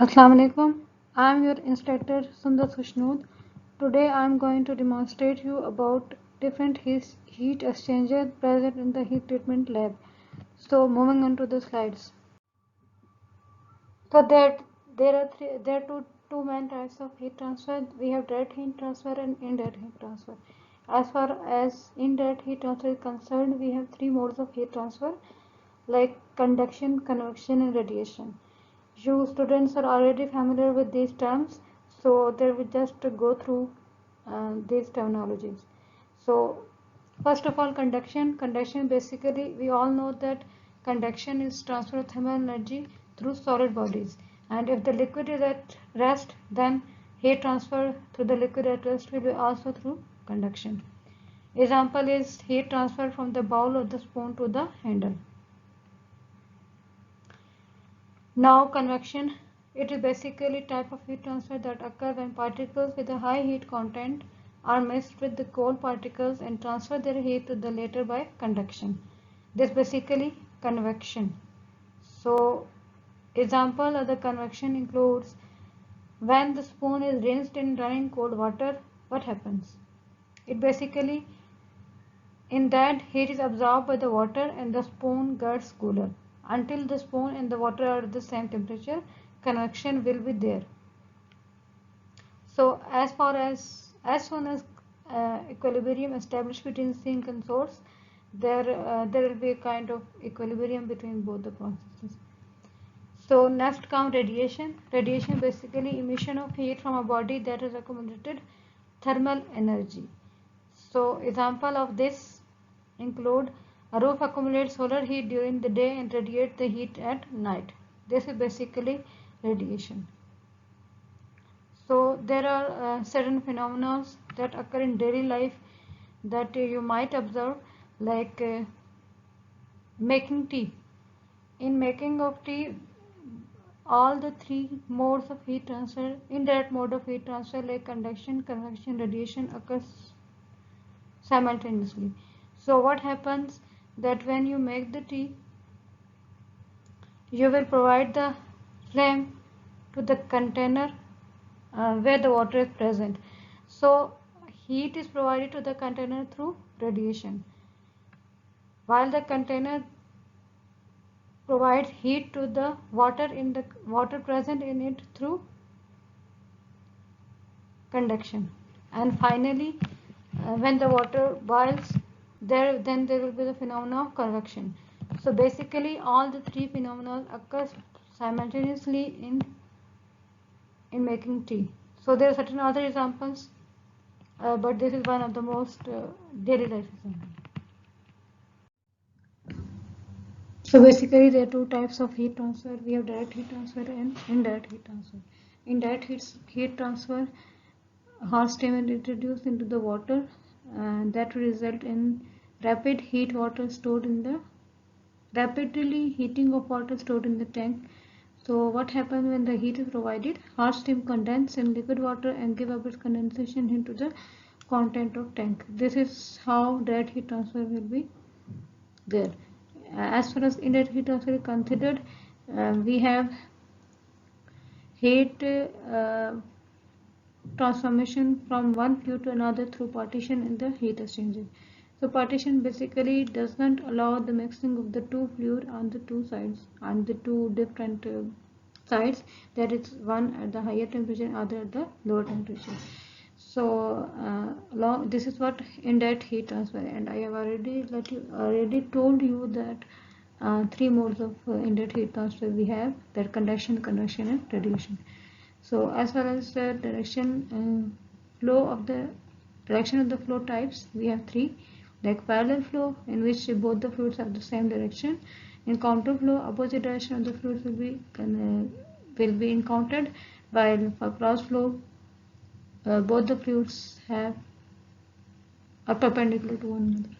Assalamu alaikum. I am your instructor Sundar Sushnood. Today I am going to demonstrate you about different heat exchangers present in the heat treatment lab. So moving on to the slides. So there are two main types of heat transfer. We have direct heat transfer and indirect heat transfer. As far as indirect heat transfer is concerned, we have three modes of heat transfer like conduction, convection and radiation. You students are already familiar with these terms, so they will just go through these terminologies. So first of all, conduction basically we all know that conduction is transfer of thermal energy through solid bodies, and if the liquid is at rest, then heat transfer through the liquid at rest will be also through conduction. Example is heat transfer from the bowl of the spoon to the handle. Now convection, it is basically type of heat transfer that occur when particles with a high heat content are mixed with the cold particles and transfer their heat to the latter by conduction. This basically convection. So example of the convection includes when the spoon is rinsed in running cold water, what happens? It basically in that heat is absorbed by the water and the spoon gets cooler. Until the spoon and the water are at the same temperature, convection will be there. So as soon as equilibrium established between sink and source, there will be a kind of equilibrium between both the processes. So next comes radiation. Radiation basically emission of heat from a body that has accumulated thermal energy. So example of this include a roof accumulates solar heat during the day and radiates the heat at night. This is basically radiation. So there are certain phenomena that occur in daily life that you might observe, like making tea. In making of tea, all the three modes of heat transfer, indirect mode of heat transfer like conduction, convection, radiation occurs simultaneously. So what happens that when you make the tea, you will provide the flame to the container where the water is present. So heat is provided to the container through radiation, while the container provides heat to the water present in it through conduction. And finally, when the water boils, then there will be the phenomena of convection. So basically, all the three phenomena occur simultaneously in making tea. So there are certain other examples, but this is one of the most daily life examples. So basically, there are two types of heat transfer. We have direct heat transfer and indirect heat transfer. Indirect heat transfer, hot steam is introduced into the water, and that will result in rapid heat water stored in the rapidly heating of water stored in the tank. So what happens when the heat is provided? Hot steam condenses in liquid water and give up its condensation into the content of tank. This is how direct heat transfer will be there. As far as indirect heat transfer is considered, we have heat transformation from one fluid to another through partition in the heat exchanger. So partition basically does not allow the mixing of the two fluid on the two sides, on the two different sides, that is one at the higher temperature and other at the lower temperature. So this is what indirect heat transfer, and I have already told you that three modes of indirect heat transfer we have, that conduction, convection and radiation. So as far as the direction of the flow types, we have three, like parallel flow, in which both the fluids have the same direction. In counter flow, opposite direction of the fluids will be encountered, while for cross flow, both the fluids are perpendicular to one another.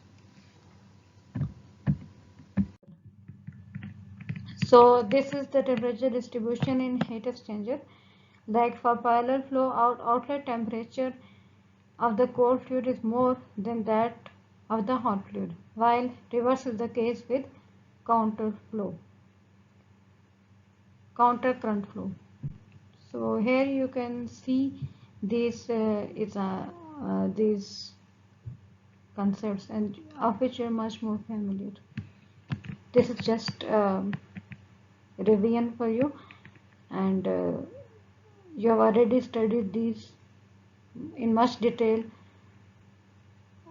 So this is the temperature distribution in heat exchanger. Like for parallel flow, outlet temperature of the cold fluid is more than that of the hot fluid, while reverse is the case with counter current flow. So here you can see these these concepts, and of which you're much more familiar. This is just revision for you, and you have already studied these in much detail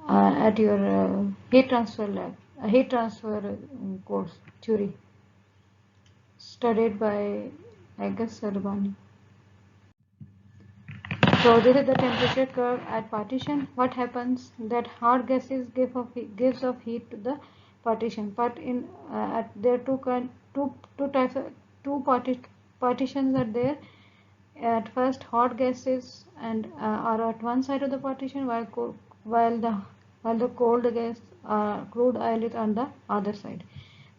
at your heat transfer lab, heat transfer course theory studied by, I guess, Sarvani. So this is the temperature curve at partition. What happens that hot gases gives off heat to the partition, but in there are two types of partitions are there. At first, hot gases and are at one side of the partition, while the cold gas crude oil is on the other side.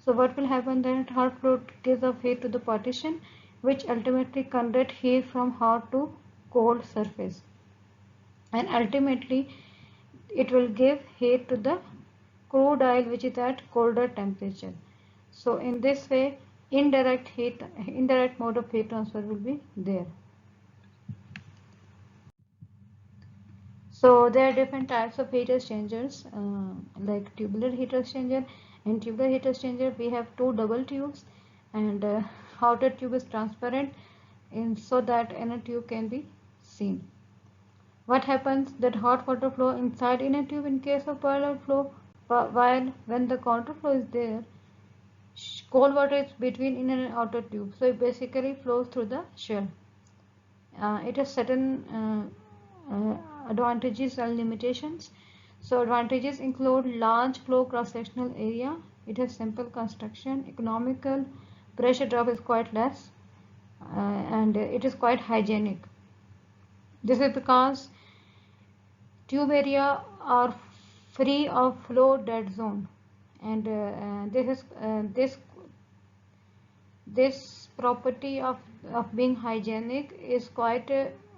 So what will happen then? Hot fluid gives off heat to the partition, which ultimately convert heat from hot to cold surface, and ultimately it will give heat to the crude oil, which is at colder temperature. So in this way, indirect mode of heat transfer will be there. So there are different types of heat exchangers, like tubular heat exchanger. In tubular heat exchanger, we have two double tubes, and outer tube is transparent, so that inner tube can be seen. What happens that hot water flow inside inner tube in case of boiler flow, while when the counterflow is there, cold water is between inner and outer tube, so it basically flows through the shell. It has certain advantages and limitations. So advantages include large flow cross-sectional area, it has simple construction, economical, pressure drop is quite less, and it is quite hygienic. This is because tube area are free of flow dead zone, and this property of being hygienic is quite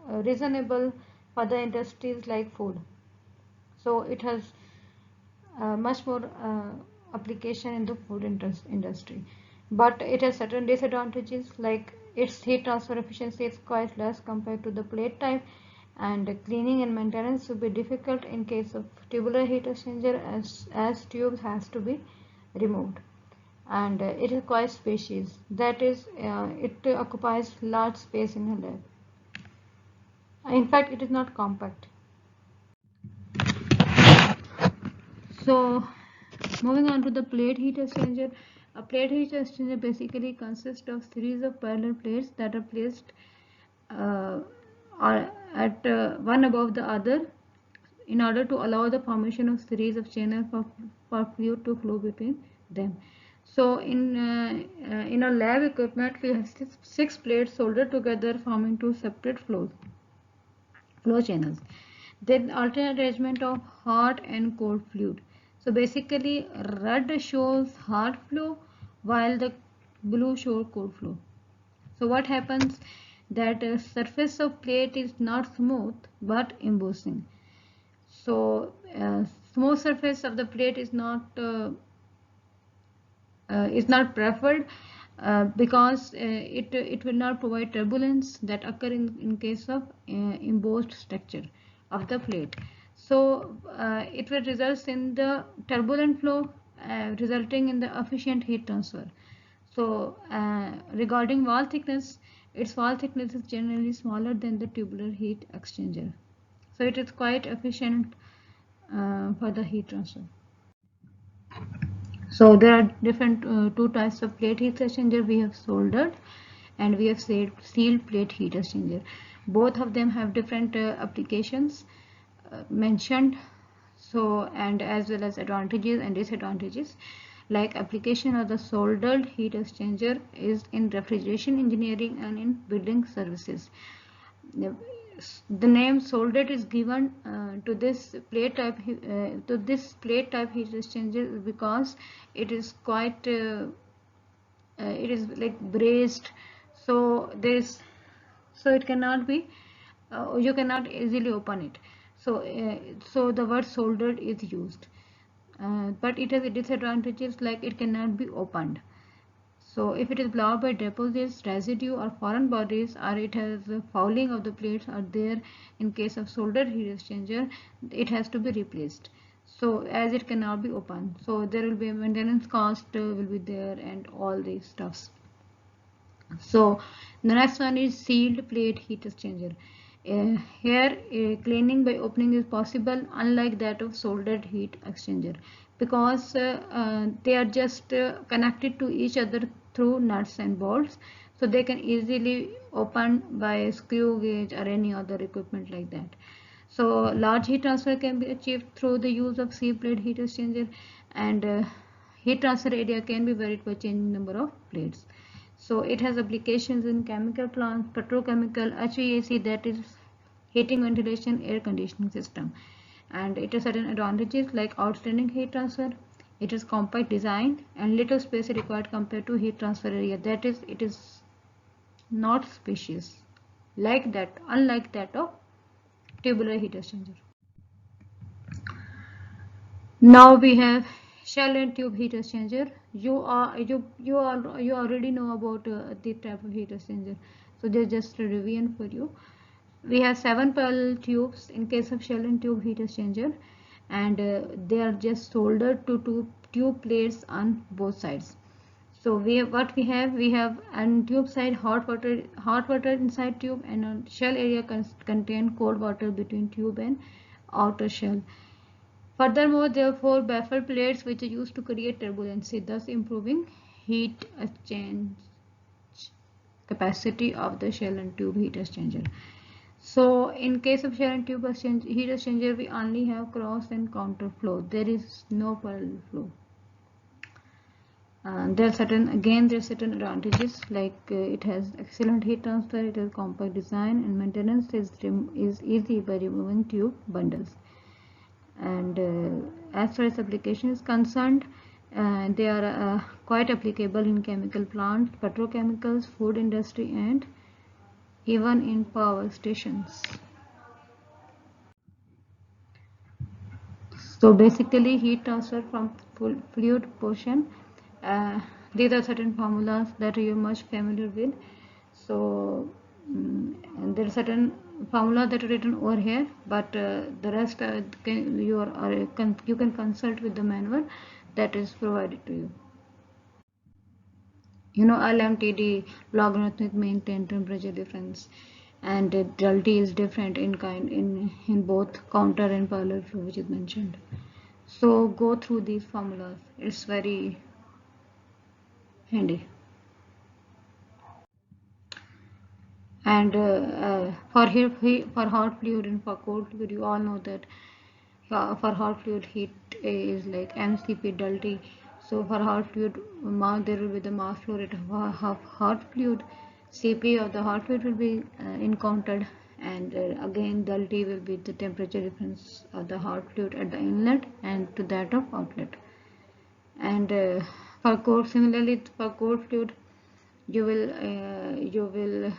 reasonable for the industries like food. So it has much more application in the food industry, but it has certain disadvantages, like its heat transfer efficiency is quite less compared to the plate type, and cleaning and maintenance will be difficult in case of tubular heat exchanger, as tubes has to be removed, and it is quite spacious, that is it occupies large space in a lab. In fact, it is not compact. So moving on to the plate heat exchanger. A plate heat exchanger basically consists of series of parallel plates that are placed uh, at one above the other in order to allow the formation of series of channels for fluid to flow between them. So in our lab equipment, we have six plates soldered together, forming two separate flow channels. Then alternate arrangement of hot and cold fluid. So basically, red shows hot flow while the blue shows cold flow. So what happens that surface of plate is not smooth but embossing. So smooth surface of the plate is not preferred because it will not provide turbulence that occur in case of embossed structure of the plate. So it will result in the turbulent flow, resulting in the efficient heat transfer. So regarding wall thickness, its wall thickness is generally smaller than the tubular heat exchanger. So it is quite efficient for the heat transfer. So there are different two types of plate heat exchanger. We have soldered and we have sealed plate heat exchanger. Both of them have different applications mentioned, so, and as well as advantages and disadvantages. Like application of the soldered heat exchanger is in refrigeration engineering and in building services. The name soldered is given to this plate type heat exchanger because it is quite it is like braced, so it cannot be you cannot easily open it. So the word soldered is used, but it has disadvantages, like it cannot be opened. So if it is blocked by deposits, residue or foreign bodies, or it has fouling of the plates are there, in case of soldered heat exchanger, it has to be replaced. So as it cannot be opened, so there will be a maintenance cost will be there and all these stuffs. So the next one is sealed plate heat exchanger. Here cleaning by opening is possible, unlike that of soldered heat exchanger, because they are just connected to each other through nuts and bolts, so they can easily open by screw gauge or any other equipment like that. So large heat transfer can be achieved through the use of sealed plate heat exchanger, and heat transfer area can be varied by changing number of plates. So it has applications in chemical plants, petrochemical, HVAC, that is heating, ventilation, air conditioning system. And it has certain advantages like outstanding heat transfer. It is compact design and little space required compared to heat transfer area. That is, it is not spacious like that, unlike that of tubular heat exchanger. Now we have shell and tube heat exchanger. You already know about the type of heat exchanger. So there's just a revision for you. We have 7 parallel tubes in case of shell and tube heat exchanger, and they are just soldered to two tube plates on both sides. So we have on tube side hot water inside tube, and on shell area contain cold water between tube and outer shell. Furthermore, there are 4 baffle plates which are used to create turbulency, thus improving heat exchange capacity of the shell and tube heat exchanger. So in case of shell and tube heat exchanger, we only have cross and counter flow. There is no parallel flow. There are certain advantages like it has excellent heat transfer, it has compact design, and maintenance is easy by removing tube bundles. And as far as application is concerned, they are quite applicable in chemical plants, petrochemicals, food industry, and even in power stations. So basically heat transfer from fluid portion, these are certain formulas that you are much familiar with. So and there are certain formula that are written over here, but the rest you can consult with the manual that is provided to you. You know, LMTD, logarithmic mean temperature difference, and delta T is different in kind in both counter and parallel flow, which is mentioned. So go through these formulas, it's very handy. And for hot fluid and for cold fluid, you all know that for hot fluid heat is like MCP delta T. So for hot fluid, there will be the mass flow rate of hot fluid. CP of the hot fluid will be encountered, and again delta T will be the temperature difference of the hot fluid at the inlet and to that of outlet. And similarly for cold fluid, you will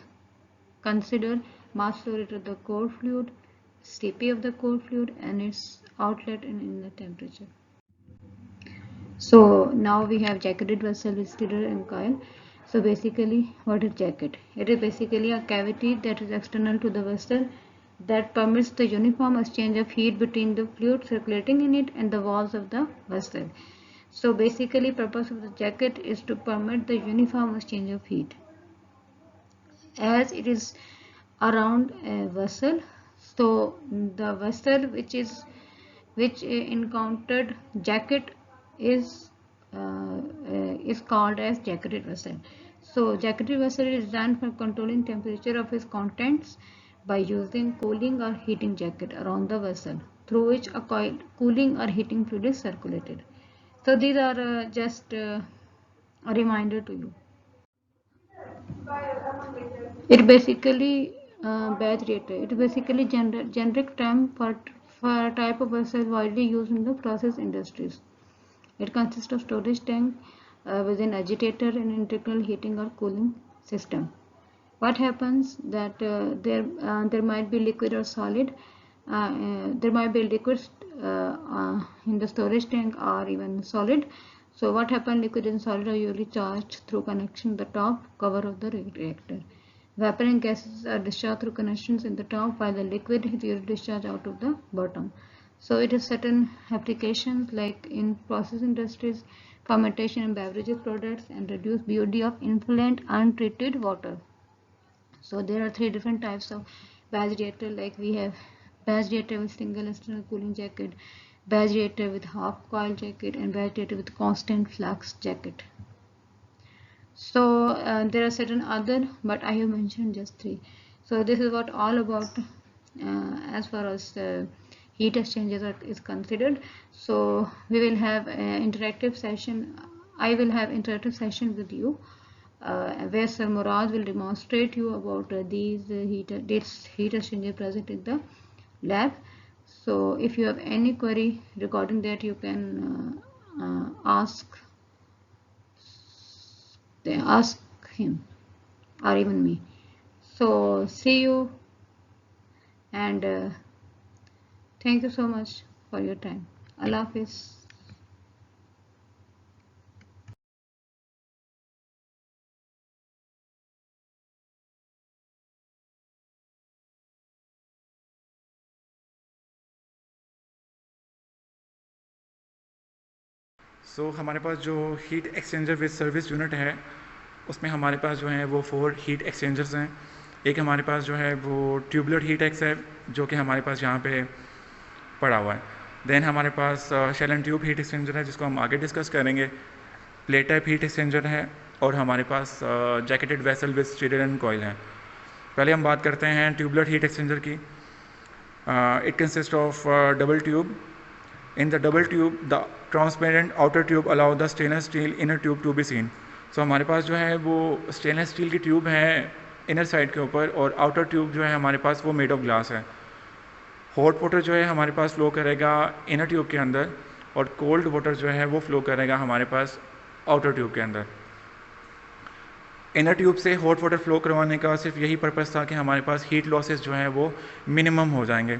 consider mass flow rate of the cold fluid, CP of the cold fluid, and its outlet and inlet temperature. So now we have jacketed vessel with stirrer and coil. So basically, what is jacket? It is basically a cavity that is external to the vessel that permits the uniform exchange of heat between the fluid circulating in it and the walls of the vessel. So basically, purpose of the jacket is to permit the uniform exchange of heat. As it is around a vessel, so the vessel which encountered jacket is called as jacketed vessel. So jacketed vessel is designed for controlling temperature of its contents by using cooling or heating jacket around the vessel, through which a coil cooling or heating fluid is circulated. So these are just a reminder to you. It basically batch reactor. It basically generic term for a type of vessel widely used in the process industries. It consists of storage tank with an agitator and integral heating or cooling system. What happens that there might be liquid or solid. There might be liquids in the storage tank or even solid. So what happened? Liquid and solid are usually charged through connection in the top cover of the reactor. Vapor and gases are discharged through connections in the top, while the liquid is usually discharged out of the bottom. So it has certain applications like in process industries, fermentation and beverages products, and reduce BOD of influent untreated water. So there are three different types of batch reactor, like we have batch reactor with single external cooling jacket, batch reactor with half coil jacket, and batch reactor with constant flux jacket. So there are certain other, but I have mentioned just three. So this is what all about as far as heat exchangers is considered. So we will have an interactive session. I will have interactive session with you where Sir Murad will demonstrate you about these heat exchanger present in the lab. So if you have any query regarding that, you can ask him or even me. So see you, and thank you so much for your time. Allah Hafiz. हमारे पास जो heat exchanger with service unit है, उसमें हमारे पास जो है वो 4 heat exchangers हैं। एक हमारे पास जो है वो ट्यूबुलर हीट एक्स है, जो कि हमारे पास यहाँ पे पड़ा हुआ है। देन हमारे पास shell and tube heat exchanger है, जिसको हम आगे डिस्कस करेंगे। प्लेट टाइप हीट एक्सचेंजर है, और हमारे पास jacketed vessel with stirrer and coil है। पहले हम बात करते हैं ट्यूबुलर हीट एक्सचेंजर की। It consist of double tube. In the double tube, the transparent outer tube allow the stainless steel inner tube to be seen. So हमारे पास जो है वो स्टेनलेस स्टील की ट्यूब है इनर साइड के ऊपर, और आउटर ट्यूब जो है हमारे पास वो मेड ऑफ ग्लास है। हॉट वाटर जो है हमारे पास फ्लो करेगा इनर ट्यूब के अंदर, और कोल्ड वाटर जो है वो फ्लो करेगा हमारे पास आउटर ट्यूब के अंदर। इनर ट्यूब से हॉट वाटर फ्लो करवाने का सिर्फ यही पर्पज़ था कि हमारे पास हीट लॉसेस जो है वो मिनिमम हो जाएंगे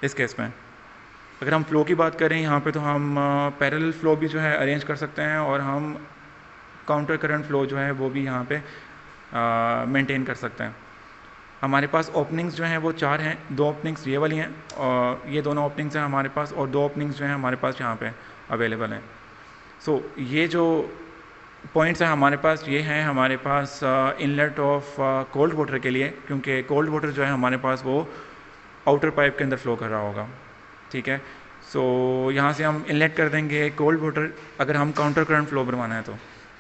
इस केस में। अगर हम फ़्लो की बात करें यहाँ पे, तो हम पैरेलल फ़्लो भी जो है अरेंज कर सकते हैं, और हम काउंटर करंट फ़्लो जो है वो भी यहाँ पे मेंटेन कर सकते हैं। हमारे पास ओपनिंग्स जो हैं वो 4 हैं। 2 ओपनिंग्स ये वाली हैं, और ये दोनों ओपनिंग्स हैं हमारे पास, और 2 ओपनिंग्स जो हैं हमारे पास यहाँ पे अवेलेबल हैं। सो ये जो पॉइंट्स हैं हमारे पास, ये हैं हमारे पास इनलेट ऑफ कोल्ड वाटर के लिए, क्योंकि कोल्ड वाटर जो है हमारे पास वो आउटर पाइप के अंदर फ़्लो कर रहा होगा। ठीक है, सो यहाँ से हम इनलेट कर देंगे कोल्ड वाटर। अगर हम काउंटर करंट फ्लो बनवाना है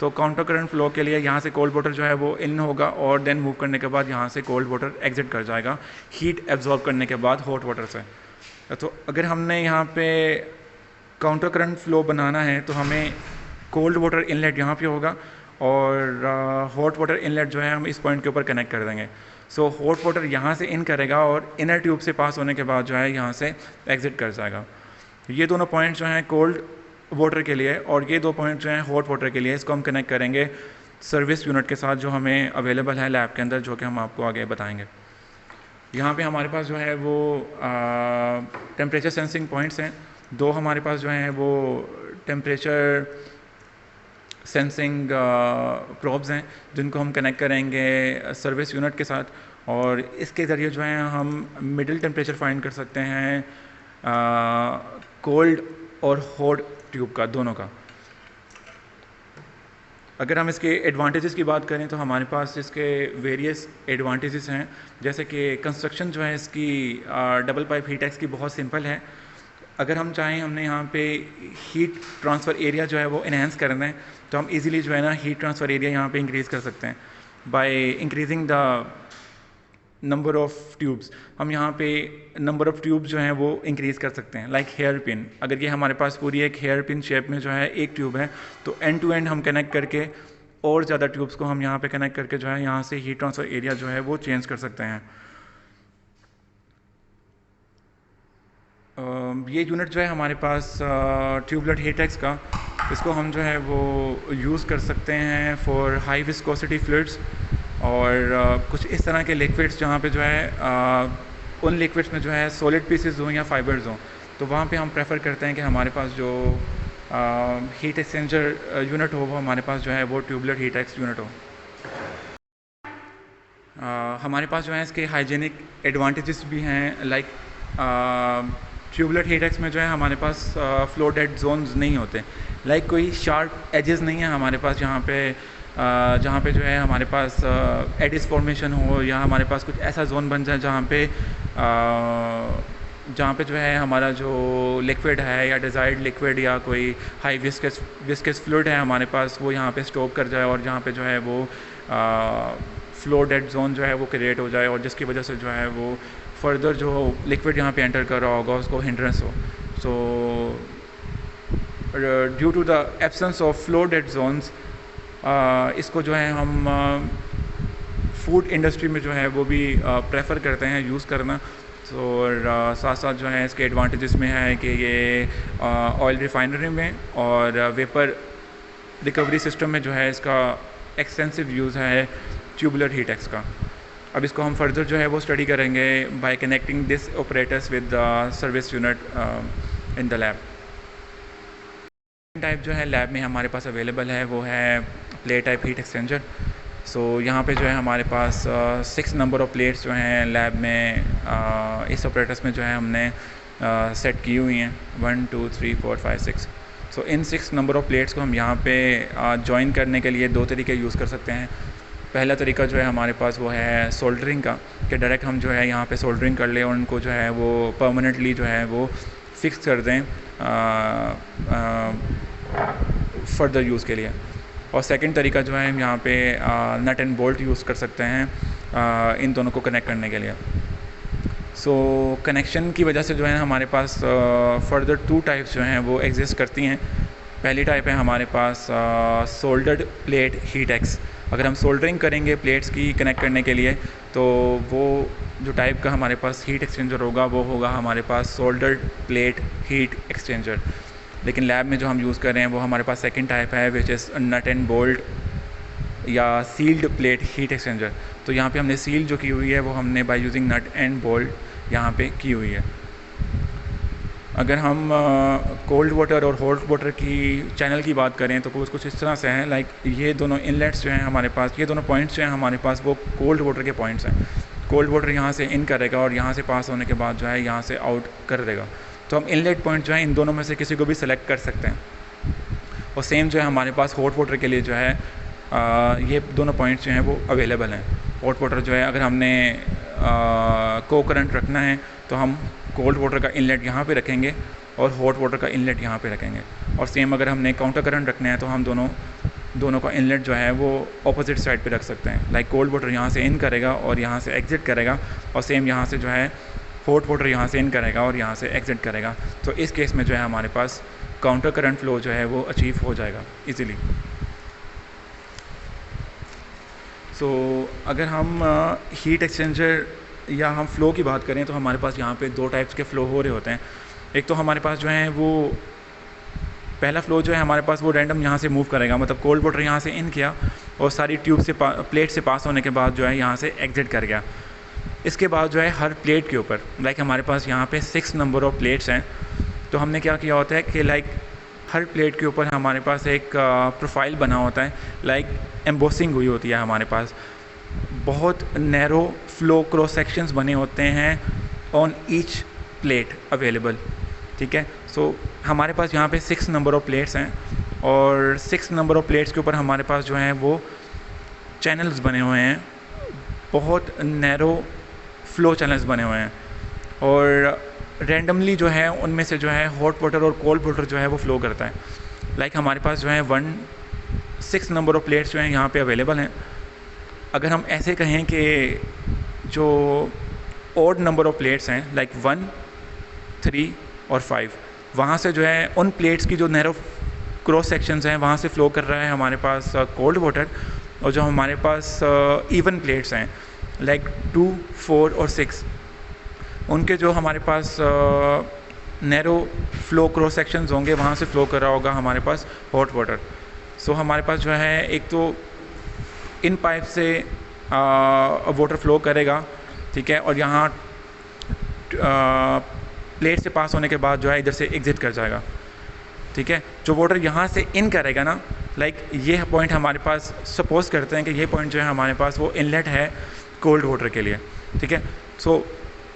तो काउंटर करंट फ्लो के लिए यहाँ से कोल्ड वाटर जो है वो इन होगा, और देन मूव करने के बाद यहाँ से कोल्ड वाटर एग्जिट कर जाएगा हीट एब्जॉर्ब करने के बाद हॉट वाटर से। तो अगर हमने यहाँ पे काउंटर करंट फ्लो बनाना है, तो हमें कोल्ड वाटर इनलेट यहाँ पे होगा, और हॉट वाटर इनलेट जो है हम इस पॉइंट के ऊपर कनेक्ट कर देंगे। सो हॉट वाटर यहाँ से इन करेगा, और इनर ट्यूब से पास होने के बाद जो है यहाँ से एग्जिट कर जाएगा। ये दोनों पॉइंट जो हैं कोल्ड वाटर के लिए, और ये 2 पॉइंट जो हैं हॉट वाटर के लिए, इसको हम कनेक्ट करेंगे सर्विस यूनिट के साथ जो हमें अवेलेबल है लैब के अंदर, जो कि हम आपको आगे बताएंगे। यहाँ पे हमारे पास जो है वो टेम्परेचर सेंसिंग पॉइंट्स हैं। 2 हमारे पास जो हैं वो टेम्परेचर सेंसिंग प्रोब्स हैं, जिनको हम कनेक्ट करेंगे सर्विस यूनिट के साथ, और इसके ज़रिए जो है हम मिडिल टेम्परेचर फाइंड कर सकते हैं कोल्ड और हॉट ट्यूब का, दोनों का। अगर हम इसके एडवांटेजेस की बात करें, तो हमारे पास इसके वेरियस एडवांटेजेस हैं, जैसे कि कंस्ट्रक्शन जो है इसकी डबल पाइप हीट एक्स की बहुत सिंपल है। अगर हम चाहें हमने यहाँ पे हीट ट्रांसफ़र एरिया जो है वो इन्हेंस करना है, तो हम इजीली जो है ना हीट ट्रांसफ़र एरिया यहाँ पे इंक्रीज़ कर सकते हैं by increasing the number of tubes. हम यहाँ पे नंबर ऑफ़ ट्यूब्स जो हैं वो इंक्रीज़ कर सकते हैं, लाइक हेयर पिन। अगर ये हमारे पास पूरी एक हेयर पिन शेप में जो है एक ट्यूब है, तो एंड टू एंड हम कनेक्ट करके और ज़्यादा ट्यूब्स को हम यहाँ पे कनेक्ट करके जो है यहाँ से हीट ट्रांसफ़र एरिया जो है वो चेंज कर सकते हैं। ये यूनिट जो है हमारे पास ट्यूबलेट हीट एक्स का, इसको हम जो है वो यूज़ कर सकते हैं फॉर हाई विस्कोसिटी फ्लूइड्स, और कुछ इस तरह के लिक्विड्स जहाँ पे जो है उन लिक्विड्स में जो है सॉलिड पीसेस हों या फाइबर्स हों, तो वहाँ पे हम प्रेफर करते हैं कि हमारे पास जो हीट एक्सचेंजर यूनिट हो, वो हमारे पास जो है वो ट्यूबलर हीट एक्स यूनिट हो। हमारे पास जो है इसके हाइजीनिक एडवांटेजेस भी हैं, लाइक ट्यूबलर हीट एक्स में जो है हमारे पास फ्लो डेड जोन्स नहीं होते, लाइक कोई शार्प एजेस नहीं है हमारे पास जहाँ पे जो है हमारे पास एडिस फॉर्मेशन हो, या हमारे पास कुछ ऐसा जोन बन जाए जहाँ पे जो है हमारा जो लिक्विड है या डिज़ायर्ड लिक्विड या कोई हाई विस्कस फ्लूइड है हमारे पास, वो यहाँ पे स्टॉप कर जाए और जहाँ पे जो है वो फ्लो डेड जोन जो है वो क्रिएट हो जाए, और जिसकी वजह से जो है वो फर्दर जो लिक्विड यहाँ पे एंटर कर रहा होगा उसको हिंड्रेंस हो। So due to the absence of flow dead zones, इसको जो है हम फूड इंडस्ट्री में जो है वो भी प्रेफर करते हैं यूज़ करना। सो साथ साथ जो है इसके एडवांटेजेस में है कि ये ऑयल रिफाइनरी में और वेपर रिकवरी सिस्टम में जो है इसका एक्सटेंसिव यूज़ है ट्यूबुलर हीट एक्स का। अब इसको हम फर्दर जो है वो स्टडी करेंगे bye connecting this operators with the service unit in the lab. Type जो है लैब में हमारे पास अवेलेबल है वो है प्लेट टाइप हीट एक्सचेंजर। सो यहाँ पे जो है हमारे पास 6 नंबर ऑफ़ प्लेट्स जो हैं लैब में इस ऑपरेटर्स में जो है हमने सेट की हुई हैं 1 2 3 4 5 6। सो इन 6 नंबर ऑफ़ प्लेट्स को हम यहाँ पे जॉइन करने के लिए 2 तरीके यूज़ कर सकते हैं। पहला तरीका जो है हमारे पास वो है सोल्डरिंग का, कि डायरेक्ट हम जो है यहाँ पे सोल्डरिंग कर लें और उनको जो है वो परमानेंटली जो है वो फिक्स कर दें फर्दर यूज़ के लिए। और सेकंड तरीका जो है हम यहाँ पे नट एंड बोल्ट यूज़ कर सकते हैं इन दोनों को कनेक्ट करने के लिए। सो कनेक्शन की वजह से जो है हमारे पास फर्दर 2 टाइप्स जो हैं वो एग्जिस्ट करती हैं। पहली टाइप है हमारे पास सोल्डर्ड प्लेट हीट एक्स। अगर हम सोल्डरिंग करेंगे प्लेट्स की कनेक्ट करने के लिए तो वो जो टाइप का हमारे पास हीट एक्सचेंजर होगा वो होगा हमारे पास सोल्डर्ड प्लेट हीट एक्सचेंजर। लेकिन लैब में जो हम यूज़ कर रहे हैं वो हमारे पास सेकंड टाइप है which is nut and bolt या सील्ड प्लेट हीट एक्सचेंजर। तो यहाँ पे हमने सील जो की हुई है वो हमने by using nut and bolt यहाँ पे की हुई है। अगर हम कोल्ड वाटर और हॉट वाटर की चैनल की बात करें तो कुछ इस तरह से हैं, लाइक ये दोनों इनलेट्स जो हैं हमारे पास, ये दोनों पॉइंट्स जो हैं हमारे पास वो कोल्ड वाटर के पॉइंट्स हैं। कोल्ड वाटर यहाँ से इन करेगा और यहाँ से पास होने के बाद जो है यहाँ से आउट कर देगा। तो हम इनलेट पॉइंट जो है इन दोनों में से किसी को भी सिलेक्ट कर सकते हैं। और सेम जो है हमारे पास हॉट वाटर के लिए जो है ये दोनों पॉइंट्स जो हैं वो अवेलेबल हैं। हॉट वाटर जो है अगर हमने को करंट रखना है तो हम कोल्ड वाटर का इनलेट यहाँ पे रखेंगे और हॉट वाटर का इनलेट यहाँ पे रखेंगे। और सेम अगर हमने काउंटर करंट रखना है तो हम दोनों का इनलेट जो है वो ऑपोजिट साइड पे रख सकते हैं। लाइक कोल्ड वाटर यहाँ से इन करेगा और यहाँ से एग्जिट करेगा, और सेम यहाँ से जो है हॉट वाटर यहाँ से इन करेगा और यहाँ से एग्जिट करेगा। तो इस केस में जो है हमारे पास काउंटर करंट फ्लो जो है वो अचीव हो जाएगा इजीली। सो अगर हम हीट एक्सचेंजर या हम फ़्लो की बात करें तो हमारे पास यहाँ पे 2 टाइप्स के फ़्लो हो रहे होते हैं। एक तो हमारे पास जो है वो पहला फ़्लो जो है हमारे पास वो रैंडम यहाँ से मूव करेगा, मतलब कोल्ड वाटर यहाँ से इन किया और सारी ट्यूब से प्लेट से पास होने के बाद जो है यहाँ से एग्जिट कर गया। इसके बाद जो है हर प्लेट के ऊपर लाइक हमारे पास यहाँ पे 6 नंबर ऑफ़ प्लेट्स हैं। तो हमने क्या किया होता है कि लाइक हर प्लेट के ऊपर हमारे पास एक प्रोफाइल बना होता है, लाइक एम्बोसिंग हुई होती है हमारे पास। बहुत नैरो फ्लो क्रॉस सेक्शंस बने होते हैं ऑन ईच प्लेट अवेलेबल, ठीक है। सो हमारे पास यहाँ पे 6 नंबर ऑफ़ प्लेट्स हैं और 6 नंबर ऑफ़ प्लेट्स के ऊपर हमारे पास जो हैं वो चैनल्स बने हुए हैं, बहुत नैरो फ्लो चैनल्स बने हुए हैं। और रैंडमली जो है उनमें से जो है हॉट वाटर और कोल्ड वाटर जो है वो फ़्लो करता है। लाइक हमारे पास जो है 6 नंबर ऑफ़ प्लेट्स जो हैं यहाँ पे अवेलेबल हैं। अगर हम ऐसे कहें कि जो ऑड नंबर ऑफ़ प्लेट्स हैं लाइक 1 3 और 5, वहाँ से जो है उन प्लेट्स की जो नैरो क्रॉस सेक्शंस हैं वहाँ से फ़्लो कर रहा है हमारे पास कोल्ड वाटर। और जो हमारे पास इवन प्लेट्स हैं लाइक 2 4 और 6, उनके जो हमारे पास नैरो फ्लो क्रॉस सेक्शंस होंगे वहाँ से फ़्लो कर रहा होगा हमारे पास हॉट वाटर। सो हमारे पास जो है एक तो इन पाइप से वाटर फ्लो करेगा, ठीक है, और यहाँ प्लेट से पास होने के बाद जो है इधर से एग्जिट कर जाएगा। ठीक है। जो वाटर यहाँ से इन करेगा ना, लाइक ये पॉइंट हमारे पास, सपोज करते हैं कि ये पॉइंट जो है हमारे पास वो इनलेट है कोल्ड वाटर के लिए, ठीक है। सो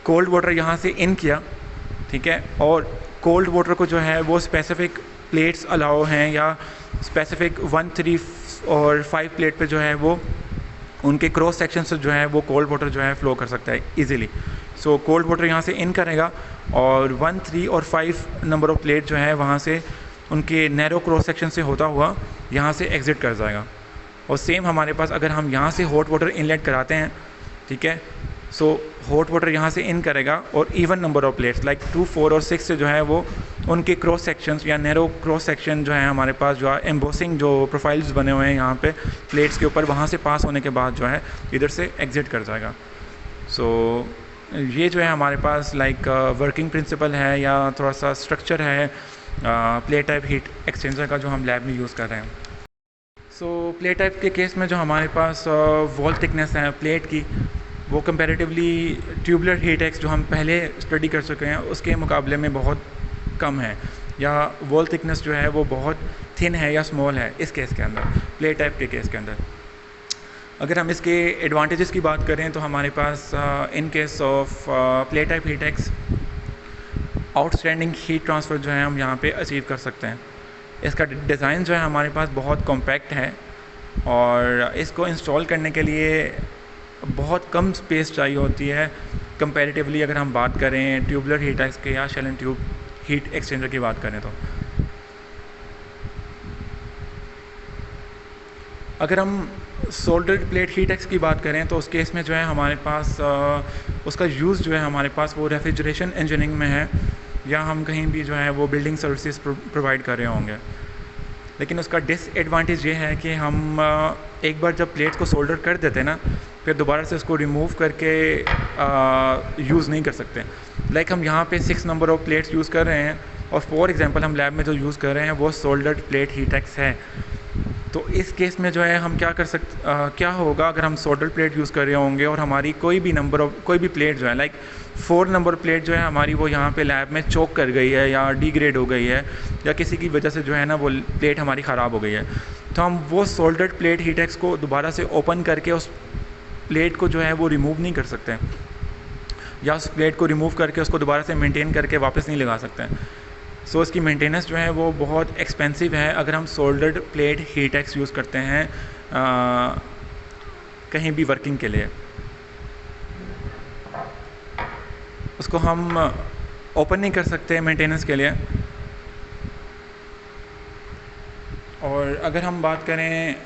कोल्ड वाटर यहाँ से इन किया, ठीक है, और कोल्ड वाटर को जो है वो स्पेसिफिक प्लेट्स अलाउ हैं, या स्पेसिफिक 1, 3 और 5 प्लेट पे जो है वो उनके क्रॉस सेक्शन से जो है वो कोल्ड वाटर जो है फ़्लो कर सकता है ईज़िली। सो कोल्ड वाटर यहाँ से इन करेगा और 1, 3 और 5 नंबर ऑफ़ प्लेट जो है वहाँ से उनके नैरो क्रॉस सेक्शन से होता हुआ यहाँ से एग्ज़िट कर जाएगा। और सेम हमारे पास अगर हम यहाँ से हॉट वाटर इनलेट कराते हैं, ठीक है, सो हॉट वाटर यहाँ से इन करेगा और even number of plates like 2, 4 और 6 से जो है वो उनके क्रॉस सेक्शंस या नैरो क्रॉस सेक्शन जो है हमारे पास जो है एम्बोसिंग जो प्रोफाइल्स बने हुए हैं यहाँ पे प्लेट्स के ऊपर, वहाँ से पास होने के बाद जो है इधर से एग्ज़िट कर जाएगा। सो ये जो है हमारे पास लाइक वर्किंग प्रिंसिपल है या थोड़ा सा स्ट्रक्चर है प्लेट टाइप हीट एक्सचेंजर का जो हम लैब में यूज़ कर रहे हैं। सो प्लेट टाइप के केस में जो हमारे पास वॉल थिकनेस है प्लेट की, वो कंपैरेटिवली ट्यूबुलर हीट एक्स जो हम पहले स्टडी कर चुके हैं उसके मुकाबले में बहुत कम है, या वॉल थिकनेस जो है वो बहुत थिन है या स्मॉल है इस केस के अंदर, प्लेट टाइप के केस के अंदर। अगर हम इसके एडवांटेजेस की बात करें तो हमारे पास in case of plate type heat ex outstanding heat transfer जो है हम यहाँ पे अचीव कर सकते हैं। इसका डिज़ाइन जो है हमारे पास बहुत कॉम्पैक्ट है और इसको इंस्टॉल करने के लिए बहुत कम स्पेस चाहिए होती है कंपैरेटिवली अगर हम बात करें ट्यूबुलर हीट एक्स के या shell and tube heat exchanger की बात करें तो। अगर हम सोल्डर्ड प्लेट हीट एक्स की बात करें तो उस केस में जो है हमारे पास उसका यूज़ जो है हमारे पास वो रेफ्रिजरेशन इंजीनियरिंग में है, या हम कहीं भी जो है वो बिल्डिंग सर्विसेज प्रोवाइड कर रहे होंगे। लेकिन उसका डिसएडवांटेज ये है कि हम एक बार जब प्लेट्स को सोल्डर कर देते हैं ना, फिर दोबारा से उसको रिमूव करके यूज़ नहीं कर सकते। लाइक हम यहाँ पे 6 नंबर ऑफ़ प्लेट्स यूज़ कर रहे हैं और फॉर एग्जांपल हम लैब में जो यूज़ कर रहे हैं वो सोल्डर्ड प्लेट हीट एक्स है। तो इस केस में जो है हम क्या होगा अगर हम सोल्डर्ड प्लेट यूज़ कर रहे होंगे और हमारी कोई भी प्लेट जो है लाइक 4 नंबर प्लेट जो है हमारी वो यहाँ पे लैब में चोक कर गई है या डिग्रेड हो गई है या किसी की वजह से जो है ना वो प्लेट हमारी ख़राब हो गई है, तो हम वो सोल्डर्ड प्लेट हीट एक्स को दोबारा से ओपन करके उस प्लेट को जो है वो रिमूव नहीं कर सकते, या उस प्लेट को रिमूव करके उसको दोबारा से मेंटेन करके वापस नहीं लगा सकते हैं। सो इसकी मेंटेनेंस जो है वो बहुत एक्सपेंसिव है अगर हम soldered plate heat x use करते हैं कहीं भी वर्किंग के लिए। उसको हम ओपन नहीं कर सकते मेंटेनेंस के लिए। और अगर हम बात करें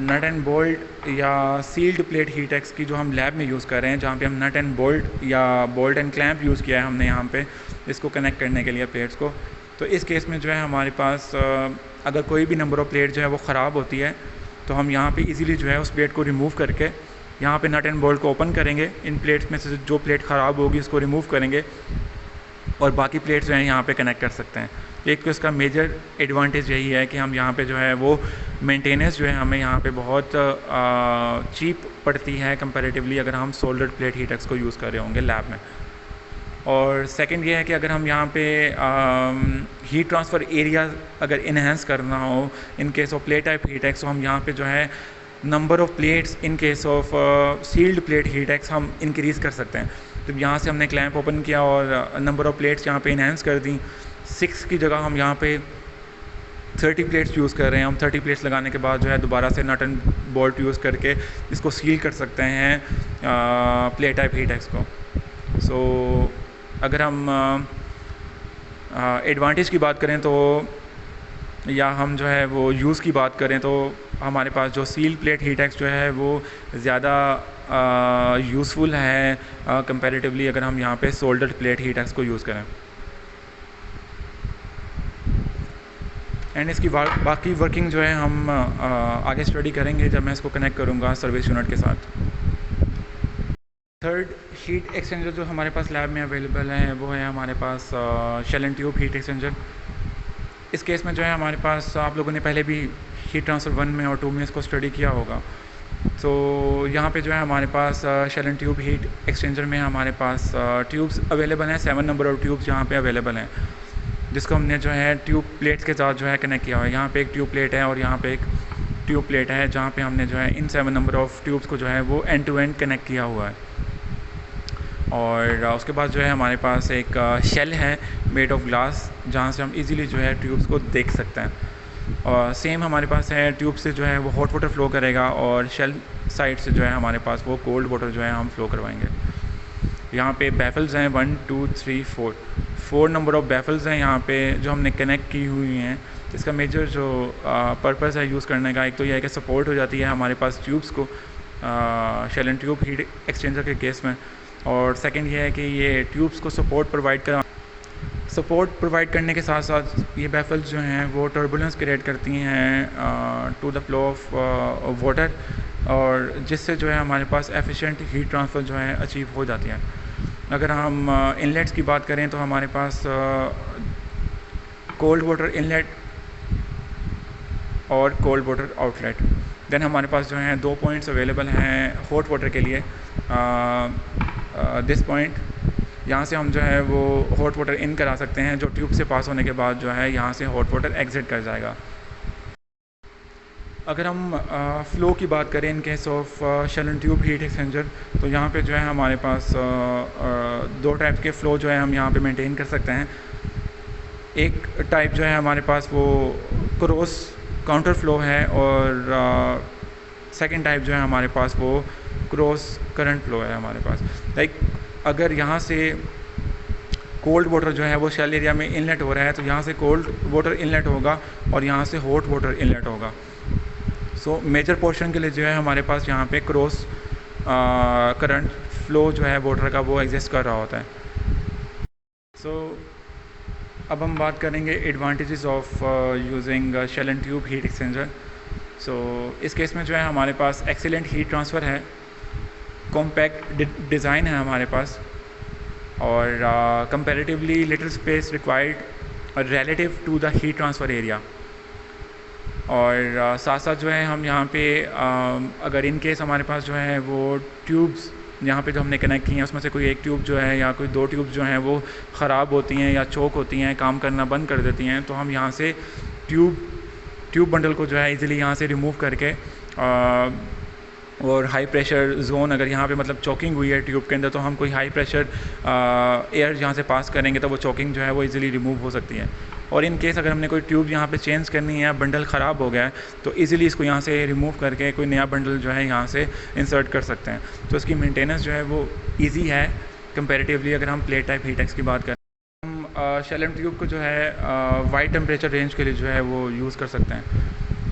नट एंड बोल्ट या सील्ड प्लेट हीट एक्स की जो हम लैब में यूज़ कर रहे हैं, जहाँ पे हम नट एंड बोल्ट या बोल्ट एंड क्लैंप यूज़ किया है हमने यहाँ पे इसको कनेक्ट करने के लिए प्लेट्स को, तो इस केस में जो है हमारे पास अगर कोई भी नंबर ऑफ़ प्लेट जो है वो ख़राब होती है तो हम यहाँ पे इजीली जो है उस प्लेट को रिमूव करके यहाँ पे नट एंड बोल्ट को ओपन करेंगे, इन प्लेट्स में से जो प्लेट ख़राब होगी उसको रिमूव करेंगे और बाकी प्लेट्स जो हैं यहाँ पे कनेक्ट कर सकते हैं। एक तो इसका मेजर एडवांटेज यही है कि हम यहाँ पे जो है वो मेंटेनेंस जो है हमें यहाँ पे बहुत चीप पड़ती है कंपैरेटिवली अगर हम सोल्डर्ड प्लेट हीट एक्स को यूज़ कर रहे होंगे लैब में। और सेकंड ये है कि अगर हम यहाँ पे हीट ट्रांसफ़र एरिया अगर इन्हेंस करना हो in case of plate type heat ex, तो हम यहाँ पे जो है number of plates in case of sealed plate heat ex हम इंक्रीज़ कर सकते हैं। तो यहाँ से हमने क्लैंप ओपन किया और नंबर ऑफ़ प्लेट्स यहाँ पे इन्हेंस कर दी, 6 की जगह हम यहाँ पे 30 प्लेट्स यूज़ कर रहे हैं। हम 30 प्लेट्स लगाने के बाद जो है दोबारा से नट एंड बोल्ट यूज़ करके इसको सील कर सकते हैं प्लेट टाइप हीट एक्स को। सो अगर हम एडवांटेज की बात करें तो या हम जो है वो यूज़ की बात करें तो हमारे पास जो सील प्लेट हीट एक्स जो है वो ज़्यादा यूज़फुल है कंपैरेटिवली अगर हम यहाँ पे सोल्डर्ड प्लेट हीट एक्स को यूज़ करें। एंड इसकी बाकी वर्किंग जो है हम आगे स्टडी करेंगे जब मैं इसको कनेक्ट करूँगा सर्विस यूनिट के साथ। थर्ड हीट एक्सचेंजर जो हमारे पास लैब में अवेलेबल है वो है हमारे पास shell and tube heat exchanger. इस केस में जो है हमारे पास आप लोगों ने पहले भी हीट ट्रांसफ़र 1 में और 2 में इसको स्टडी किया होगा। तो यहाँ पे जो है हमारे पास shell and tube heat exchanger में हमारे पास ट्यूब्स अवेलेबल हैं, 7 नंबर ऑफ ट्यूब्स यहाँ पे अवेलेबल हैं। जिसको हमने जो है ट्यूब प्लेट्स के साथ जो है कनेक्ट किया हुआ है। यहाँ पे एक ट्यूब प्लेट है और यहाँ पे एक ट्यूब प्लेट है, जहाँ पे हमने जो है इन 7 नंबर ऑफ़ ट्यूब्स को जो है वो एंड टू एंड कनेक्ट किया हुआ है। और उसके बाद जो है हमारे पास एक शेल है मेड ऑफ ग्लास, जहाँ से हम इजीली जो है ट्यूब्स को देख सकते हैं। और सेम हमारे पास है, ट्यूब से जो है वो हॉट वाटर फ़्लो करेगा और शेल साइड से जो है हमारे पास वो कोल्ड वाटर जो है हम फ़्लो करवाएंगे। यहाँ पे बैफल्स हैं 1 2 3 4 नंबर ऑफ़ बैफल्स हैं यहाँ पे जो हमने कनेक्ट की हुई हैं। इसका मेजर जो पर्पस है यूज़ करने का, एक तो यह है कि सपोर्ट हो जाती है हमारे पास ट्यूब्स को shell and tube heat exchanger के केस में, और सेकंड ये है कि ये ट्यूब्स को सपोर्ट प्रोवाइड करने के साथ साथ ये बैफल्स जो हैं वो टर्बुलेंस क्रिएट करती हैं to the flow of water, और जिससे जो है हमारे पास एफिशिएंट हीट ट्रांसफ़र जो है अचीव हो जाती है। अगर हम इनलेट्स की बात करें तो हमारे पास कोल्ड वाटर इनलेट और कोल्ड वाटर आउटलेट। देन हमारे पास जो हैं 2 पॉइंट्स अवेलेबल हैं हॉट वाटर के लिए। दिस पॉइंट, यहाँ से हम जो है वो हॉट वाटर इन करा सकते हैं, जो ट्यूब से पास होने के बाद जो है यहाँ से हॉट वाटर एग्जिट कर जाएगा। अगर हम फ़्लो की बात करें in case of shell and tube heat exchanger, तो यहाँ पे जो है हमारे पास 2 टाइप के फ़्लो जो है हम यहाँ पे मेंटेन कर सकते हैं। एक टाइप जो है हमारे पास वो क्रॉस काउंटर फ़्लो है, और सेकंड टाइप जो है हमारे पास वो क्रॉस करंट फ़्लो है हमारे पास। लाइक अगर यहाँ से कोल्ड वाटर जो है वो शेल एरिया में इनलेट हो रहा है, तो यहाँ से कोल्ड वाटर इनलेट होगा और यहाँ से हॉट वाटर इनलेट होगा। सो मेजर पोर्शन के लिए जो है हमारे पास यहाँ पे क्रॉस करंट फ़्लो जो है वाटर का वो एग्जिस्ट कर रहा होता है। सो अब हम बात करेंगे advantages of using shell and tube heat exchanger. So इस केस में जो है हमारे पास एक्सीलेंट हीट ट्रांसफ़र है, कॉम्पैक्ट डिज़ाइन है हमारे पास, और comparatively little space required relative to the heat transfer area. और साथ साथ जो है हम यहाँ पे अगर इन केस हमारे पास जो है वो ट्यूब्स यहाँ पे जो हमने कनेक्ट की हैं उसमें से कोई एक ट्यूब जो है या कोई 2 ट्यूब जो हैं वो ख़राब होती हैं या चोक होती हैं, काम करना बंद कर देती हैं, तो हम यहाँ से ट्यूब बंडल को जो है इजीली यहाँ से रिमूव करके और हाई प्रेशर जोन, अगर यहाँ पे मतलब चोकिंग हुई है ट्यूब के अंदर, तो हम कोई हाई प्रेशर एयर यहाँ से पास करेंगे तो वो चोकिंग जो है वो इजीली रिमूव हो सकती है। और इन केस अगर हमने कोई ट्यूब यहाँ पे चेंज करनी है, बंडल ख़राब हो गया है, तो इजीली इसको यहाँ से रिमूव करके कोई नया बंडल जो है यहाँ से इंसर्ट कर सकते हैं। तो इसकी मेंटेनेंस जो है वो ईजी है कंपैरेटिवली अगर हम प्लेट टाइप हीट एक्स की बात करें। हम शेल एंड ट्यूब को जो है वाइड टेम्परेचर रेंज के लिए जो है वो यूज़ कर सकते हैं।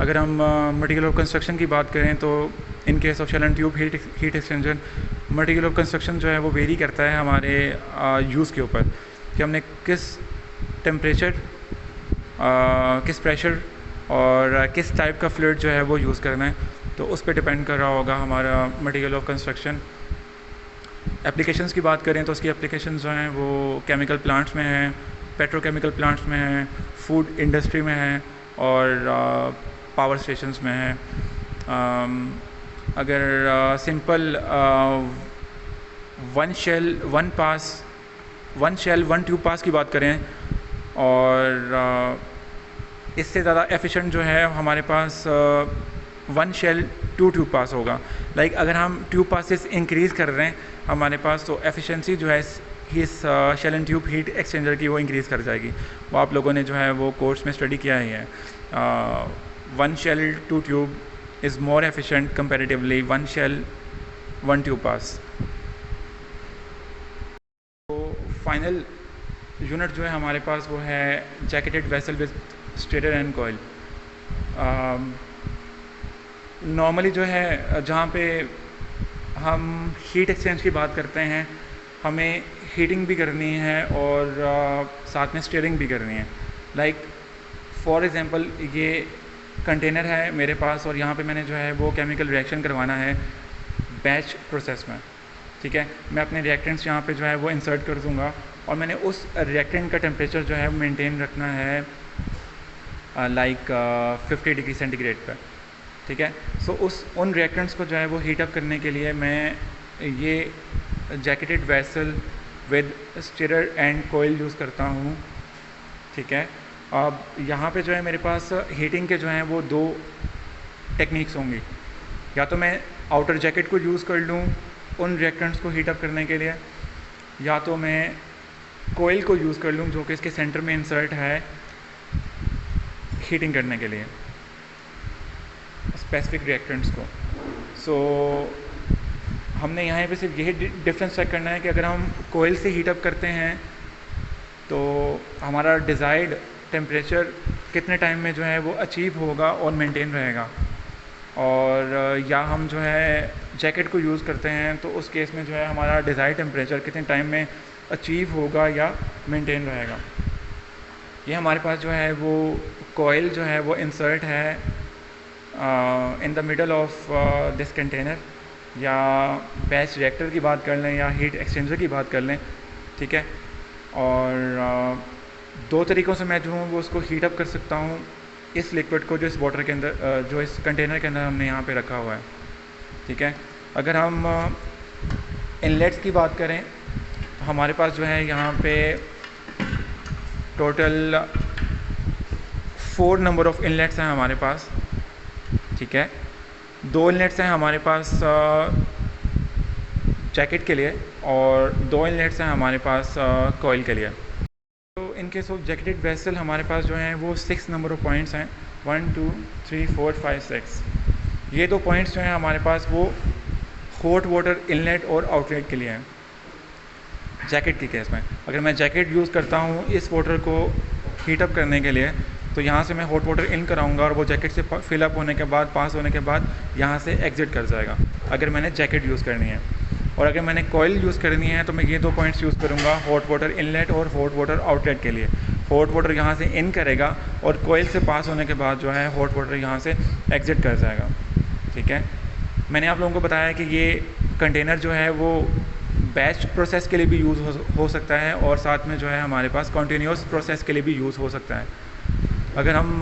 अगर हम मटेरियल ऑफ कंस्ट्रक्शन की बात करें तो in case of shell and tube heat exchanger, material of construction जो है वो वेरी करता है हमारे यूज़ के ऊपर, कि हमने किस टेम्परेचर, किस प्रेशर और किस टाइप का फ्लूइड जो है वो यूज़ करना है, तो उस पर डिपेंड कर रहा होगा हमारा मटेरियल ऑफ कंस्ट्रक्शन। एप्लीकेशंस की बात करें तो उसकी एप्लीकेशंस जो हैं वो केमिकल प्लांट्स में हैं, पेट्रोकेमिकल प्लांट्स में हैं, फूड इंडस्ट्री में हैं, और पावर स्टेशंस में हैं। अगर simple one shell one tube pass की बात करें, और इससे ज़्यादा एफिशिएंट जो है हमारे पास 1 शेल 2 ट्यूब पास होगा। लाइक अगर हम ट्यूब पासेस इंक्रीज़ कर रहे हैं हमारे पास, तो एफिशिएंसी जो है इस shell and tube heat exchanger की वो इंक्रीज़ कर जाएगी। वो आप लोगों ने जो है वो कोर्स में स्टडी किया ही है। 1 shell 2 tube is more efficient comparatively 1 shell 1 tube pass. तो फाइनल यूनिट जो है हमारे पास वो है jacketed vessel with stirrer and coil. Normally जो है जहाँ पे हम हीट एक्सचेंज की बात करते हैं, हमें हीटिंग भी करनी है और साथ में स्टीयरिंग भी करनी है। लाइक फॉर एग्ज़ाम्पल ये कंटेनर है मेरे पास, और यहाँ पे मैंने जो है वो केमिकल रिएक्शन करवाना है बैच प्रोसेस में, ठीक है। मैं अपने रिएक्टेंट्स यहाँ पे जो है वो इंसर्ट कर दूँगा, और मैंने उस रिएक्टेंट का टेम्परेचर जो है मेंटेन रखना है लाइक 50 डिग्री सेंटीग्रेड पर, ठीक है। सो उन रिएक्टेंट्स को जो है वो हीट अप करने के लिए मैं ये jacketed vessel with stirrer and coil use करता हूँ। ठीक है। अब यहाँ पे जो है मेरे पास हीटिंग के जो हैं वो 2 टेक्निक्स होंगी। या तो मैं आउटर जैकेट को यूज़ कर लूँ उन रिएक्टेंट्स को हीट अप करने के लिए, या तो मैं कोयल को यूज़ कर लूँ जो कि इसके सेंटर में इंसर्ट है हीटिंग करने के लिए स्पेसिफिक रिएक्टेंट्स को। सो हमने यहाँ पे सिर्फ यही डिफरेंस चेक करना है कि अगर हम कोयल से हीट अप करते हैं तो हमारा डिज़ायर्ड टेम्परेचर कितने टाइम में जो है वो अचीव होगा और मेंटेन रहेगा, और या हम जो है जैकेट को यूज़ करते हैं तो उस केस में जो है हमारा डिज़ायर्ड टेम्परेचर कितने टाइम में अचीव होगा या मेंटेन रहेगा। ये हमारे पास जो है वो कोयल जो है वो इंसर्ट है in the middle of this container, या बैच रिएक्टर की बात कर लें या हीट एक्सचेंजर की बात कर लें, ठीक है। और 2 तरीक़ों से मैं जो हूँ वो उसको हीट अप कर सकता हूँ इस लिक्विड को जो इस वाटर के अंदर जो इस कंटेनर के अंदर हमने यहाँ पे रखा हुआ है, ठीक है। अगर हम इनलेट्स की बात करें तो हमारे पास जो है यहाँ पे टोटल 4 नंबर ऑफ़ इनलेट्स हैं हमारे पास, ठीक है। 2 इनलेट्स हैं हमारे पास जैकेट के लिए और 2 इनलेट्स हैं हमारे पास कोयल के लिए। तो in case of jacketed vessel हमारे पास जो हैं वो 6 नंबर ऑफ़ पॉइंट्स हैं, 1 2 3 4 5 6। ये 2 पॉइंट्स जो हैं हमारे पास वो हॉट वाटर इनलेट और आउटलेट के लिए हैं जैकेट के केस में। अगर मैं जैकेट यूज़ करता हूँ इस वाटर को हीट अप करने के लिए तो यहाँ से मैं हॉट वाटर इन कराऊंगा और वो जैकेट से फिलअप होने के बाद पास होने के बाद यहाँ से एग्ज़िट कर जाएगा अगर मैंने जैकेट यूज़ करनी है। और अगर मैंने कॉइल यूज़ करनी है तो मैं ये 2 पॉइंट्स यूज़ करूँगा हॉट वाटर इनलेट और हॉट वाटर आउटलेट के लिए। हॉट वाटर यहाँ से इन करेगा और कॉइल से पास होने के बाद जो है हॉट वाटर यहाँ से एग्ज़िट कर जाएगा, ठीक है। मैंने आप लोगों को बताया कि ये कंटेनर जो है वो बैच प्रोसेस के लिए भी यूज़ हो सकता है और साथ में जो है हमारे पास कॉन्टीन्यूस प्रोसेस के लिए भी यूज़ हो सकता है। अगर हम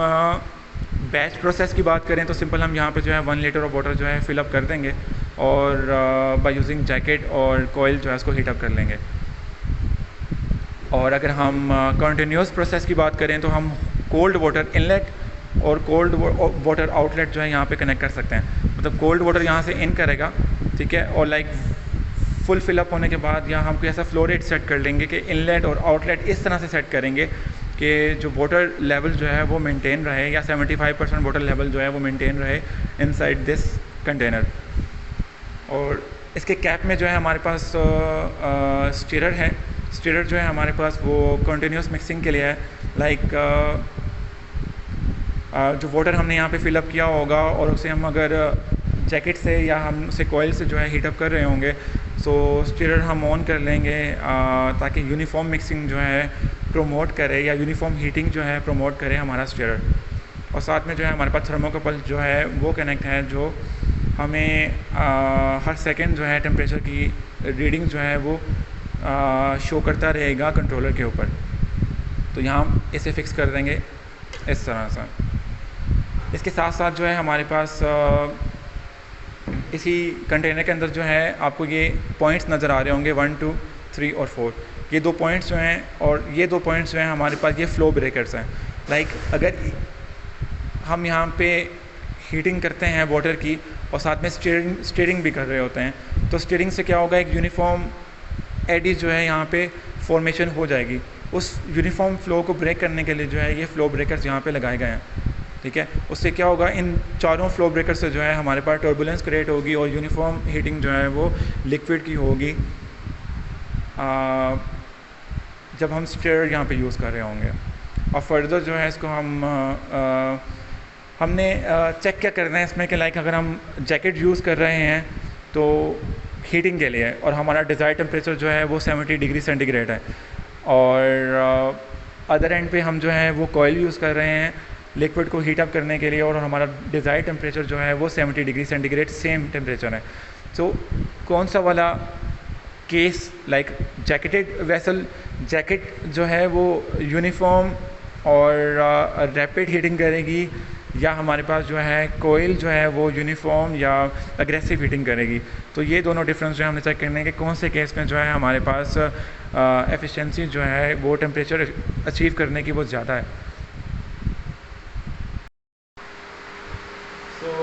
बैच प्रोसेस की बात करें तो सिंपल हम यहाँ पे जो है 1 लीटर ऑफ वाटर जो है फिलअप कर देंगे और बाय यूजिंग जैकेट और कॉइल जो है उसको हीट अप कर लेंगे। और अगर हम कॉन्टीन्यूस प्रोसेस की बात करें तो हम कोल्ड वाटर इनलेट और कोल्ड वाटर आउटलेट जो है यहाँ पे कनेक्ट कर सकते हैं। मतलब कोल्ड वाटर यहाँ से इन करेगा, ठीक है, और लाइक फुल फिलअप होने के बाद यहाँ हम कोई ऐसा फ्लो रेट सेट कर लेंगे कि इनलेट और आउटलेट इस तरह से सेट करेंगे कि जो वाटर लेवल जो है वो मेंटेन रहे या 75% वाटर लेवल जो है वो मेंटेन रहे इनसाइड दिस कंटेनर। और इसके कैप में जो है हमारे पास स्टीरर है। स्टीरर जो है हमारे पास वो कंटिन्यूस मिक्सिंग के लिए है। लाइक जो वाटर हमने यहाँ पे फिलअप किया होगा और उसे हम अगर जैकेट से या हम उसे कॉइल से जो है हीटअप कर रहे होंगे सो स्टीरर हम ऑन कर लेंगे ताकि यूनिफॉर्म मिक्सिंग जो है प्रोमोट करे या यूनिफॉर्म हीटिंग जो है प्रोमोट करे हमारा स्टीरर। और साथ में जो है हमारे पास थर्मोकपल जो है वो कनेक्ट है जो हमें हर सेकंड जो है टेम्परेचर की रीडिंग जो है वो शो करता रहेगा कंट्रोलर के ऊपर। तो यहाँ हम इसे फिक्स कर देंगे इस तरह से। इसके साथ साथ जो है हमारे पास इसी कंटेनर के अंदर जो है आपको ये पॉइंट्स नज़र आ रहे होंगे 1 2 3 और 4। ये 2 पॉइंट्स जो हैं और ये 2 पॉइंट्स जो हैं हमारे पास ये फ्लो ब्रेकर्स हैं। लाइक अगर हम यहाँ पे हीटिंग करते हैं वाटर की और साथ में स्टीयरिंग भी कर रहे होते हैं तो स्टीयरिंग से क्या होगा, एक यूनिफॉर्म एडी जो है यहाँ पे फॉर्मेशन हो जाएगी। उस यूनिफॉर्म फ्लो को ब्रेक करने के लिए जो है ये फ्लो ब्रेकर्स यहाँ पे लगाए गए हैं, ठीक है। उससे क्या होगा, इन चारों फ्लो ब्रेकर से जो है हमारे पास टर्बुलेंस क्रिएट होगी और यूनिफॉर्म हीटिंग जो है वो लिक्विड की होगी जब हम स्टीयर यहाँ पे यूज़ कर रहे होंगे। और फर्दर जो है इसको हमने चेक क्या करना है इसमें कि लाइक अगर हम जैकेट यूज़ कर रहे हैं तो हीटिंग के लिए और हमारा डिज़ायर्ड टेम्परेचर जो है वो 70 डिग्री सेंटीग्रेड है और अदर एंड पे हम जो है वो कॉइल यूज़ कर रहे हैं लिक्विड को हीट अप करने के लिए और हमारा डिज़ायर्ड टेम्परेचर जो है वो 70 डिग्री सेंटीग्रेड सेम टेम्परेचर है। तो कौन सा वाला case like jacketed vessel jacket जो है वो यूनिफॉर्म और रैपिड हीटिंग करेगी या हमारे पास जो है कोयल जो है वो यूनिफॉर्म या अग्रेसिव हीटिंग करेगी। तो ये दोनों डिफरेंस जो है हमने चेक करने हैं कि कौन से केस में जो है हमारे पास एफिशिएंसी जो है वो टेम्परेचर अचीव करने की वो ज़्यादा है। सो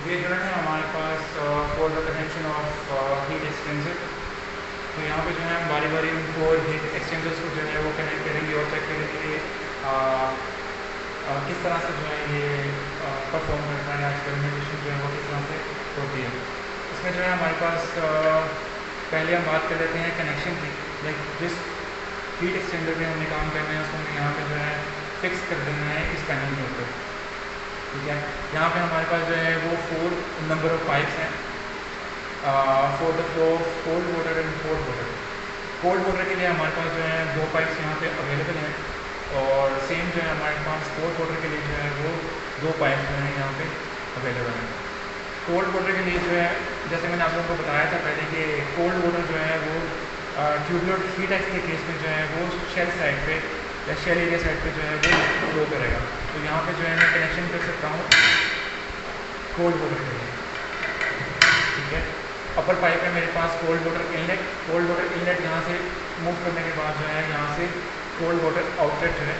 ये जो है हमारे पास for the connection of heat exchanger. तो यहाँ पे जो है हम बारी बारी उनको हीट एक्सचेंजर्स को जो है वो कनेक्ट करेंगे और चेक करेंगे किस तरह से जो है ये परफॉर्म करता है, एक्सपेरिमेंटेशन जो है वो किस तरह से होती है। इसमें जो है हमारे पास पहले हम बात कर लेते हैं कनेक्शन की। लाइक जिस हीट एक्सचेंजर पे हमने काम करना है उसको हमें यहाँ पे जो है फिक्स कर देना है इस पैनल के ऊपर। ठीक है, यहाँ पे हमारे पास जो है वो 4 नंबर ऑफ पाइप्स हैं for the flow of cold water and hot water. Cold water के लिए हमारे पास जो है 2 पाइप्स यहाँ पे अवेलेबल हैं और सेम जो है हमारे पास कोल्ड वाटर के लिए जो है वो 2 पाइप जो है यहाँ पे अवेलेबल हैं। कोल्ड वाटर के लिए जो है जैसे मैंने आप लोगों को बताया था पहले कि कोल्ड वाटर जो है वो ट्यूबुलर हीट एक्स के केस में जो है वो शेल साइड पे या शेल एरिया साइड पे जो है वो फ्लो करेगा। तो यहाँ पे जो है मैं कनेक्शन कर सकता हूँ कोल्ड वाटर के लिए। ठीक है, अपर पाइप है मेरे पास cold water inlet. Cold water inlet यहाँ से मूव करने के बाद जो है यहाँ से कोल्ड वाटर आउटलेट जो है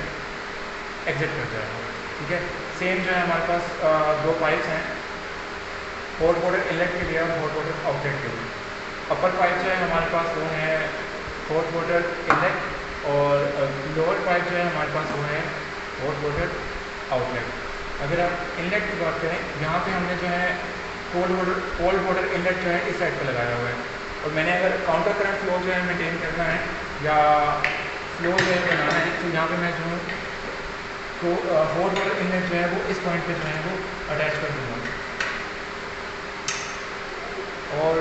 एग्जिट कर जाएगा। ठीक है, सेम जो है हमारे पास 2 पाइप्स हैं हॉट वाटर इनलेट के लिए और हॉट वाटर आउटलेट के लिए। अपर पाइप जो है हमारे पास वो है हॉट वाटर इनलेट और लोअर पाइप जो है हमारे पास वो है हॉट वाटर आउटलेट। अगर आप इनलेट की बात करें, यहाँ पे हमने जो है कोल्ड वाटर इनलेट जो है इस साइड पर लगाया हुआ है और मैंने अगर काउंटर करंट फ्लो जो है मेंटेन करना है या फ्लो जो है बनाना है तो यहाँ पे मैं जो तो हॉट वाटर इनलेट जो है वो इस पॉइंट पे जो है वो अटैच कर दूँगा और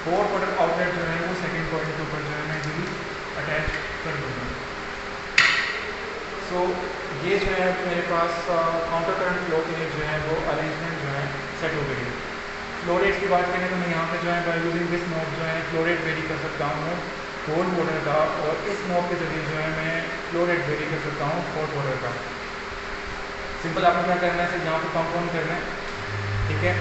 हॉट वाटर आउटलेट जो है वो सेकंड पॉइंट के ऊपर जो है मैं भी अटैच कर दूँगा। सो ये जो है मेरे पास काउंटर करंट फ्लो के लिए जो है वो अरेंजमेंट जो है सेट हो गई है। फ्लो रेट की बात करें तो मैं यहाँ पे जो है बाय यूजिंग दिस नोब जो है फ्लो रेट वेरी कर सकता हूँ कोल्ड वाटर का और इस नोब के जरिए जो है मैं फ्लो रेट वेरी कर सकता हूँ हॉट वाटर का। सिंपल आपको क्या करना है, सिर्फ यहाँ पर पंप ऑन करना है। ठीक है,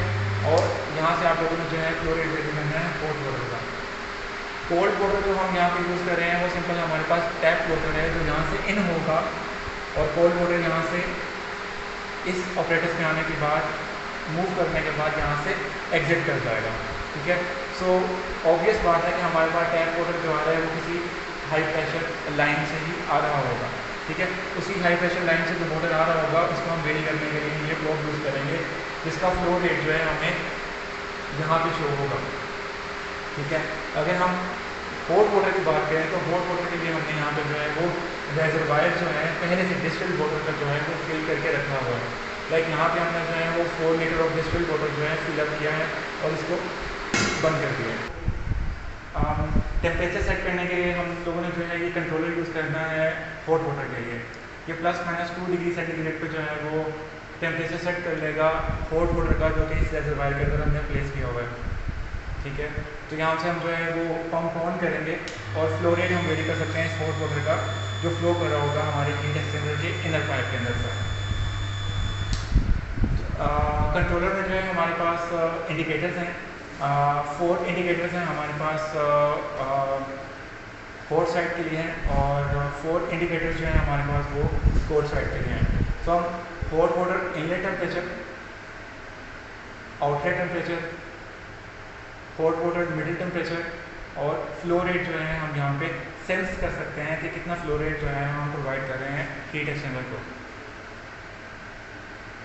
और यहाँ से आप लोगों ने जो है फ्लो रेट वेरी करना है हॉट वाटर का। कोल्ड वाटर जो हम यहाँ पे यूज़ कर रहे हैं वो सिंपल हमारे पास टैप वाटर है जो यहाँ से इन होगा और कोल्ड वाटर यहाँ से इस ऑपरेटर्स में आने के बाद मूव करने के बाद यहाँ से एग्जिट कर जाएगा। ठीक है, सो ऑब्वियस बात है कि हमारे पास टैप वाटर जो आ रहा है वो किसी हाई प्रेशर लाइन से ही आ रहा होगा। ठीक है, उसी हाई प्रेशर लाइन से जो वाटर आ रहा होगा उसको हम वेरी करने के लिए ये प्रोब यूज़ करेंगे जिसका फ्लो रेट जो है हमें यहाँ पे शो होगा। ठीक है, अगर हम हॉट वाटर की बात करें तो हॉट वाटर के लिए हमने यहाँ पे जो है वो रेजरवायर जो है पहले से डिस्टिल्ड वाटर का जो है वो फिल करके रखा हुआ है। लाइक यहाँ पे हमने जो है वो 4 लीटर ऑफ डिस्टिल्ड वाटर जो है फिलअप किया है और इसको बंद कर दिया है। टेम्परेचर सेट करने के लिए हम लोगों ने जो है ये कंट्रोलर यूज़ करना है हॉट वाटर के लिए। ये ±2 डिग्री सेंटीग्रेड पर जो है वो टेम्परेचर सेट कर लेगा हॉट वाटर का जो कि इस रेजरवायर के अंदर हमने प्लेस किया हुआ है। ठीक है, तो यहाँ से हम जो है वो पंप ऑन करेंगे और फ्लो रेट हम वेरी कर सकते हैं इस हॉट वाटर का जो फ्लो कर रहा होगा हमारे हीट एक्सचेंजर के इनर पाइप के अंदर से। कंट्रोलर में जो है हमारे पास इंडिकेटर्स हैं, 4 इंडिकेटर्स हैं हमारे पास हॉट साइड के लिए हैं और 4 इंडिकेटर्स जो हैं हमारे पास वो कोल्ड साइड के लिए हैं। तो हम hot water inlet temperature, outlet temperature, hot water middle temperature और फ्लो रेट जो है हम यहाँ पे सेंस कर सकते हैं कि कितना फ्लो रेट जो है हम प्रोवाइड कर रहे हैं हीट एक्सचेंजर को।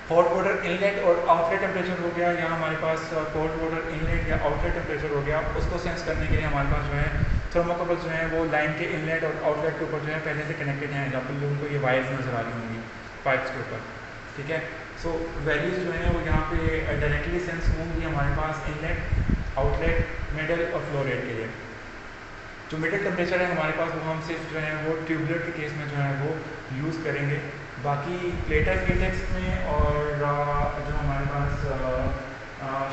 हॉट वाटर इनलेट और आउटलेट टेम्परेचर हो गया या हमारे पास कोल्ड वाटर इनलेट या आउटलेट टेम्परेचर हो गया, उसको सेंस करने के लिए हमारे पास जो है थर्मोकपल जो है वो लाइन के इनलेट और आउटलेट के ऊपर जो है पहले से कनेक्टेड हैं। जहाँ पर लोगों को ये वायर्स नजर आ रही होंगी पाइप्स के ऊपर। ठीक है, सो वैल्यूज़ जो है वो यहाँ पे डायरेक्टली सेंस होंगी हमारे पास इनलेट, आउटलेट, मिडल और फ्लो रेट के लिए। जो मिडल टेम्परेचर है हमारे पास वो हम सिर्फ जो है वो ट्यूबुलर के केस में जो है वो यूज़ करेंगे। बाकी प्लेटर हीट में और जो हमारे पास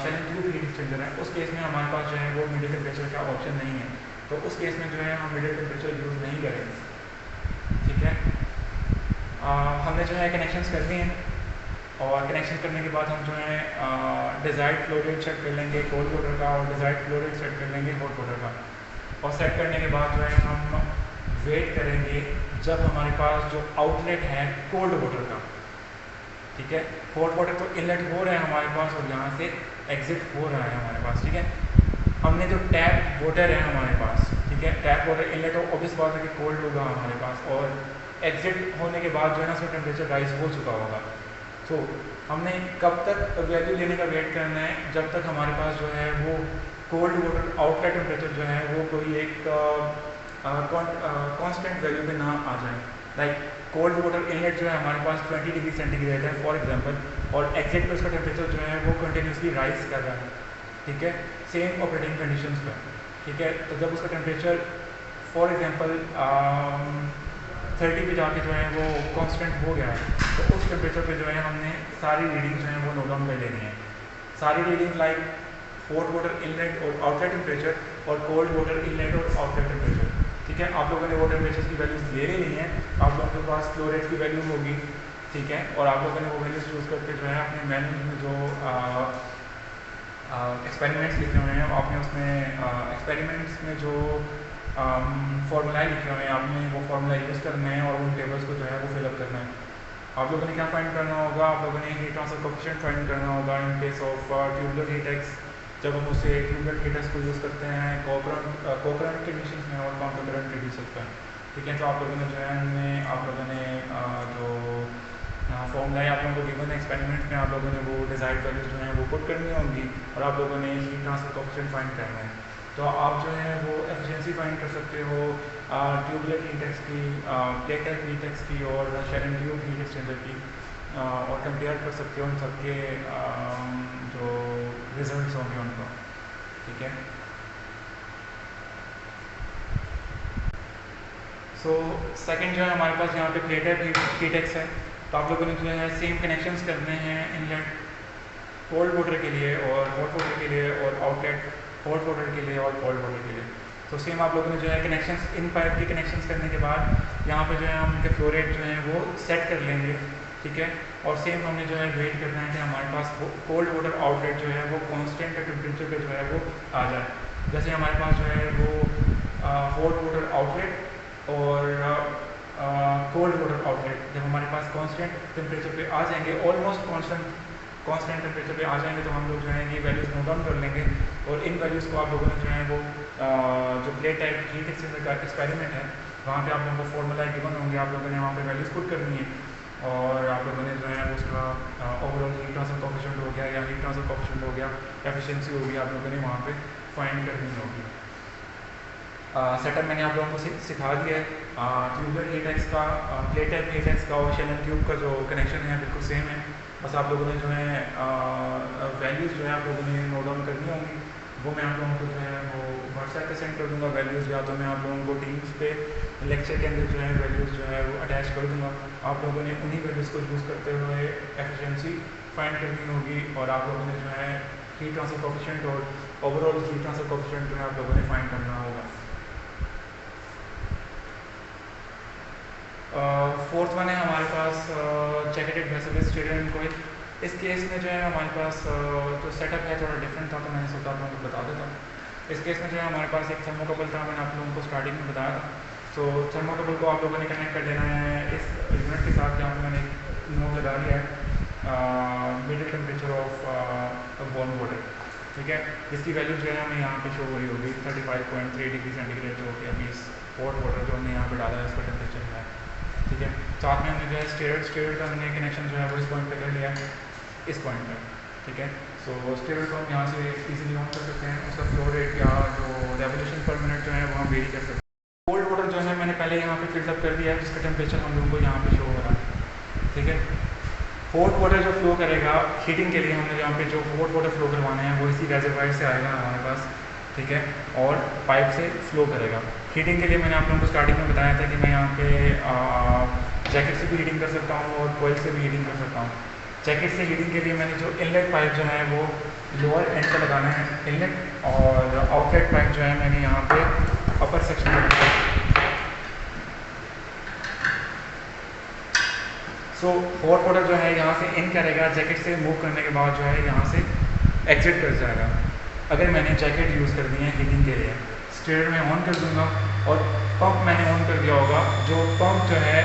शेल ट्यूब हीट एक्सचेंजर है उस केस में हमारे पास जो है वो मिडल टेम्परेचर का ऑप्शन नहीं है, तो उस केस में जो है हम मिडल टेम्परेचर यूज़ नहीं करेंगे। ठीक है, हमने जो है कनेक्शंस कर दिए हैं और कनेक्शन करने के बाद हम जो है डिज़ायर्ड फ्लो रेट सेट कर लेंगे कोल्ड वाटर का और डिज़ायर्ड फ्लो रेट सेट कर लेंगे हॉट वाटर का। और सेट करने के बाद जो है हम वेट करेंगे जब हमारे पास जो आउटलेट है कोल्ड वाटर का, ठीक है, हॉट वाटर तो इनलेट हो रहा है हमारे पास और यहाँ से एग्जिट हो रहा है हमारे पास, ठीक है। हमने जो टैप वाटर है हमारे पास, ठीक है, टैप वाटर इनलेट हो ऑब्वियस बात है कि कोल्ड होगा हमारे पास और एग्जिट होने के बाद जो है ना उसका टेम्परेचर राइज हो चुका होगा। तो हमने कब तक वैल्यू लेने का वेट करना है, जब तक हमारे पास जो है वो कोल्ड वाटर आउटलेट टेम्परेचर जो है वो कोई एक कांस्टेंट वैल्यू पे ना आ जाए। लाइक कोल्ड वाटर इनलेट जो है हमारे पास 20 डिग्री सेंटीग्रेड है फॉर एग्जांपल, और एग्जिट पे उसका टेम्परेचर जो है वो कंटिन्यूसली राइज कर रहा है, ठीक है, सेम ऑपरेटिंग कंडीशंस पर, ठीक है। तो जब उसका टेम्परेचर फॉर एग्जांपल 30 पे जाके जो है वो कांस्टेंट हो गया है, तो उस टेम्परेचर पे जो है हमने सारी रीडिंग जो है वो नोट डाउन कर लेनी है। सारी reading like hot water inlet और आउटलेट टेम्परेचर और कोल्ड वाटर इनलेट और आउटलेट टेम्परेचर, ठीक है। आप लोगों ने वो टेम्परेचर की वैल्यूज ले लेनी है, आप लोगों के पास फ्लो रेट की वैल्यू होगी, ठीक है, और आप लोगों ने वो वैल्यूज यूज़ करके जो है अपने मैनुअल में जो एक्सपेरिमेंट्स लिखे हुए हैं आपने उसमें एक्सपेरिमेंट्स में जो फॉर्मूला लिखे हुए हैं आपने वो फार्मूला यूज़ करना है और उन टेबल्स को जो है वो फिलअप करना है। आप लोगों ने क्या फाइंड करना होगा, आप लोगों ने हीट ट्रांसफर कोएफिशिएंट फाइंड करना होगा इन case of tubular heat x, जब हम उसे ट्यूबुलर हीट एक्स को यूज़ करते हैं कोकरेंट कंडीशंस में और काउंटर करंट कंडीशंस पर, ठीक है। तो आप लोगों ने जो है उनमें आप लोगों ने जो फॉर्मूला आप लोगों को गिवन एक्सपेरिमेंट में आप लोगों ने वो डिज़ायर्ड वैल्यूज जो हैं वो पुट करनी होंगी और आप लोगों ने हीट ट्रांसफर कोएफिशिएंट फाइंड करना है। तो आप जो है वो एफिशिएंसी फाइंड कर सकते हो ट्यूबुलर हीट एक्स की, प्लेट टाइप हीट एक्स की और शेल ट्यूब हीट एक्सचेंजर की, और कंपेयर कर सकते हो उन सबके जो रिजल्ट्स होंगे उनको, ठीक है। सो सेकंड जो है हमारे पास यहाँ पे प्लेट टाइप हीट एक्स है, तो आप लोगों ने जो है सेम कनेक्शंस करने हैं इनलेट कोल्ड वाटर के लिए और हॉट वाटर के लिए और आउटलेट हॉट वाटर के लिए और कोल्ड वाटर के लिए। तो सेम आप लोगों ने जो है कनेक्शंस इन पाइप के कनेक्शंस करने के बाद यहाँ पे जो है हम उनके फ्लो रेट जो है वो सेट कर लेंगे, ठीक है। और सेम हमने जो है वेट करना है कि हमारे पास कोल्ड वाटर आउटलेट जो है वो कांस्टेंट टेम्परेचर पे जो है वो आ जाए। जैसे हमारे पास जो है वो हॉट वाटर आउटलेट और कोल्ड वाटर आउटलेट जब हमारे पास कांस्टेंट टेम्परेचर पे आ जाएंगे, ऑलमोस्ट कांस्टेंट टेम्परेचर पे आ जाएंगे, तो हम लोग जो है ये वैल्यूज नोट डाउन कर लेंगे और इन वैल्यूज़ को आप लोगों ने जो है वो जो प्लेट टाइप हीट एक्सचेंजर का एक्सपेरिमेंट है वहाँ पे आप लोगों को फॉर्मूला गिवन होंगे, आप लोगों ने वहाँ पे वैल्यूज़ पुट करनी है और आप लोगों ने जो है उसका ओवरऑल हीट ट्रांसफर कोएफिशिएंट हो गया या हीट ट्रांसफर कोएफिशिएंट हो गया, एफिशिएंसी होगी, आप लोगों ने वहाँ पे फाइंड करनी होगी। सेटअप मैंने आप लोगों को सिखा दिया है। ट्यूबुलर हीट एक्स का, प्लेट टाइप हीट एक्स का और शेल ट्यूब का जो कनेक्शन है बिल्कुल सेम है, बस आप लोगों ने जो है वैल्यूज़ जो है आप लोगों ने नोट डाउन करनी होंगी, वो मैं आप लोगों को जो है वो व्हाट्सएप पे सेंड कर दूँगा वैल्यूज़, या तो मैं आप लोगों को टीम्स पे लेक्चर के अंदर जो है वैल्यूज़ जो है वो अटैच कर दूँगा। आप लोगों ने उन्हीं वैल्यूज़ को यूज़ करते हुए एफिशिएंसी फाइंड करनी होगी और आप लोगों ने जो है हीट ट्रांसफर कोएफिशिएंट और ओवरऑल हीट ट्रांसफर कोएफिशिएंट जो है आप लोगों ने फाइंड करना होगा। फोर्थ वन है हमारे पास jacketed vessel with stirrer coil. इस केस में जो है हमारे पास जो सेटअप है थोड़ा डिफरेंट था, तो मैंने सोचा आप लोगों को बता देता हूँ। इस केस में जो है हमारे पास एक थर्मोकपल था, मैंने आप लोगों को स्टार्टिंग में बताया था। तो थर्मोकपल को आप लोगों ने कनेक्ट कर देना है इस यूनिट के साथ, जहाँ पर मैंने एक नोट लगा लिया है middle temperature of warm water, ठीक है। इसकी वैल्यू जो है हमें यहाँ पे शो हो रही होगी 35.3 डिग्री सेंटीग्रेड, जो कि अभी इस हॉट वाटर जो हमने यहाँ पे डाला है इसका टेम्परेचर है, ठीक है। साथ में हमने जो है स्टीयर्ड का हमने कनेक्शन जो है वो इस पॉइंट पे कर लिया है, इस पॉइंट पे, ठीक है। सो स्टीयर्ड को हम यहाँ से इजीली ऑन कर सकते हैं, उसका फ्लो रेट या जो रेवोल्यूशन पर मिनट जो है वो हम वेरी कर सकते हैं। कोल्ड वाटर जो है मैंने पहले यहाँ पे फिल्टर कर दिया है, जिसका टेम्परेचर हम लोगों को यहाँ पे शो हो रहा है, ठीक है। हॉट वाटर जो फ्लो करेगा हीटिंग के लिए, हमने यहाँ पे जो हॉट वाटर फ्लो करवाना है वो इसी रेजरवायर से आएगा हमारे पास, ठीक है, और पाइप से फ्लो करेगा। हीटिंग के लिए मैंने आप लोगों को स्टार्टिंग में बताया था कि मैं यहाँ पे जैकेट से भी हीटिंग कर सकता हूँ और कोयल से भी हीटिंग कर सकता हूँ। जैकेट से हीटिंग के लिए मैंने जो इनलेट पाइप जो है वो लोअर एंड पर लगाना है इनलेट, और आउटलेट पाइप जो है मैंने यहाँ पे अपर सेक्शन में। सो हॉट वाटर जो है यहाँ से इन करेगा, जैकेट से मूव करने के बाद जो है यहाँ से एग्जिट कर जाएगा। अगर मैंने जैकेट यूज़ कर दी है हीटिंग के लिए, स्टीयर में ऑन कर दूंगा और पंप मैंने ऑन कर दिया होगा, जो पंप जो है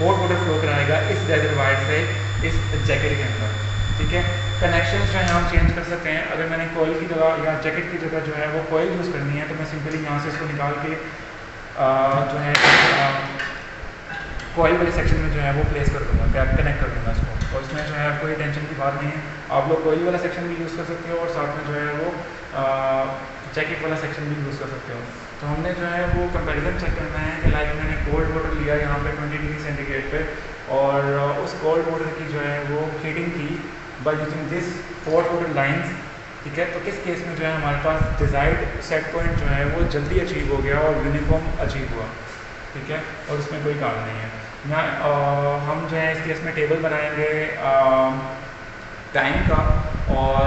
हॉट वाटर फ्लो कराएगा इस रेजर्वायर से इस जैकेट के अंदर, ठीक है। कनेक्शंस जो है हम चेंज कर सकते हैं। अगर मैंने कॉइल की जगह या जैकेट की जगह जो है वो कॉइल यूज़ करनी है तो मैं सिंपली यहाँ से इसको निकाल के जो है कॉइल वाले सेक्शन में जो है वो प्लेस कर दूँगा, कनेक्ट कर दूँगा इसको, और इसमें जो है कोई टेंशन की बात नहीं है। आप लोग कॉइल वाला सेक्शन भी यूज़ कर सकते हो और साथ में जो है वो जैकेट वाला सेक्शन भी यूज़ कर सकते हो। तो हमने जो है वो कंपैरिजन चेक करना है कि लाइक मैंने कोल्ड वाटर लिया यहाँ पे 20 डिग्री सेंटीग्रेड पे, और उस कोल्ड वाटर की जो है वो हीटिंग की by using this hot water lines, ठीक है। तो किस केस में जो है हमारे पास डिज़ायर्ड सेट पॉइंट जो है वो जल्दी अचीव हो गया और यूनिफॉर्म अचीव हुआ, ठीक है, और उसमें कोई काम नहीं है। यहाँ हम जो है इस केस में टेबल बनाएंगे टाइम का, और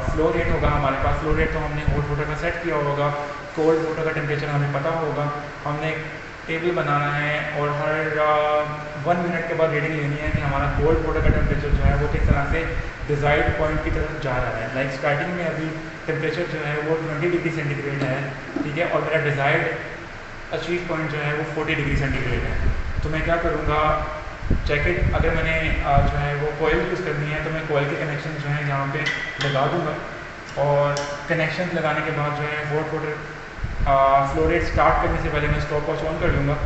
फ्लो रेट होगा हमारे पास। फ्लो रेट तो हमने हॉट वाटर का सेट किया होगा, कोल्ड वाटर का टेम्परेचर हमें पता होगा। हमने एक टेबल बनाना है और हर 1 मिनट के बाद रीडिंग लेनी है कि हमारा कोल्ड वाटर का टेम्परेचर जो है वो किस तरह से डिज़ायर्ड पॉइंट की तरफ जा रहा है। लाइक स्टार्टिंग में अभी टेम्परेचर जो है वो 20 डिग्री सेंटीग्रेड है, ठीक है, और मेरा डिज़ायर्ड अचीव पॉइंट जो है वो 40 डिग्री सेंटीग्रेड है। तो मैं क्या करूँगा, जैकेट अगर मैंने जो है वो कॉइल यूज़ करनी है तो मैं कॉइल के कनेक्शन जो है यहाँ पे लगा दूँगा, और कनेक्शन लगाने के बाद जो है hot water flow rate start करने से पहले मैं स्टॉप वॉच ऑन कर लूँगा।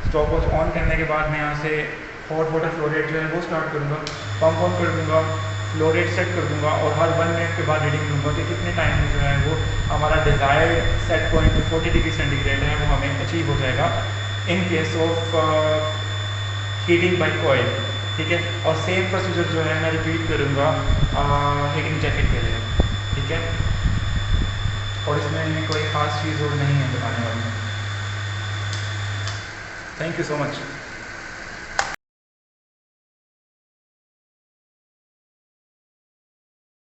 स्टॉप वॉच ऑन करने के बाद मैं यहाँ से हॉट वाटर फ्लो रेट जो है वो स्टार्ट करूँगा, पंप ऑन कर दूँगा, फ्लो रेट सेट कर दूँगा, और हर 1 मिनट के बाद रीडिंग लूँगा कि कितने टाइम में जो है वो हमारा डिज़ायर्ड सेट पॉइंट जो 40 डिग्री सेंटीग्रेड है वो हमें अचीव हो जाएगा इन case of heating by coil, ठीक है। और सेम प्रोसीजर जो है मैं रिपीट करूँगा हीटिंग जैकेट के लिए, ठीक है, और इसमें कोई ख़ास चीज़ और नहीं है बताने वाली। Thank you so much.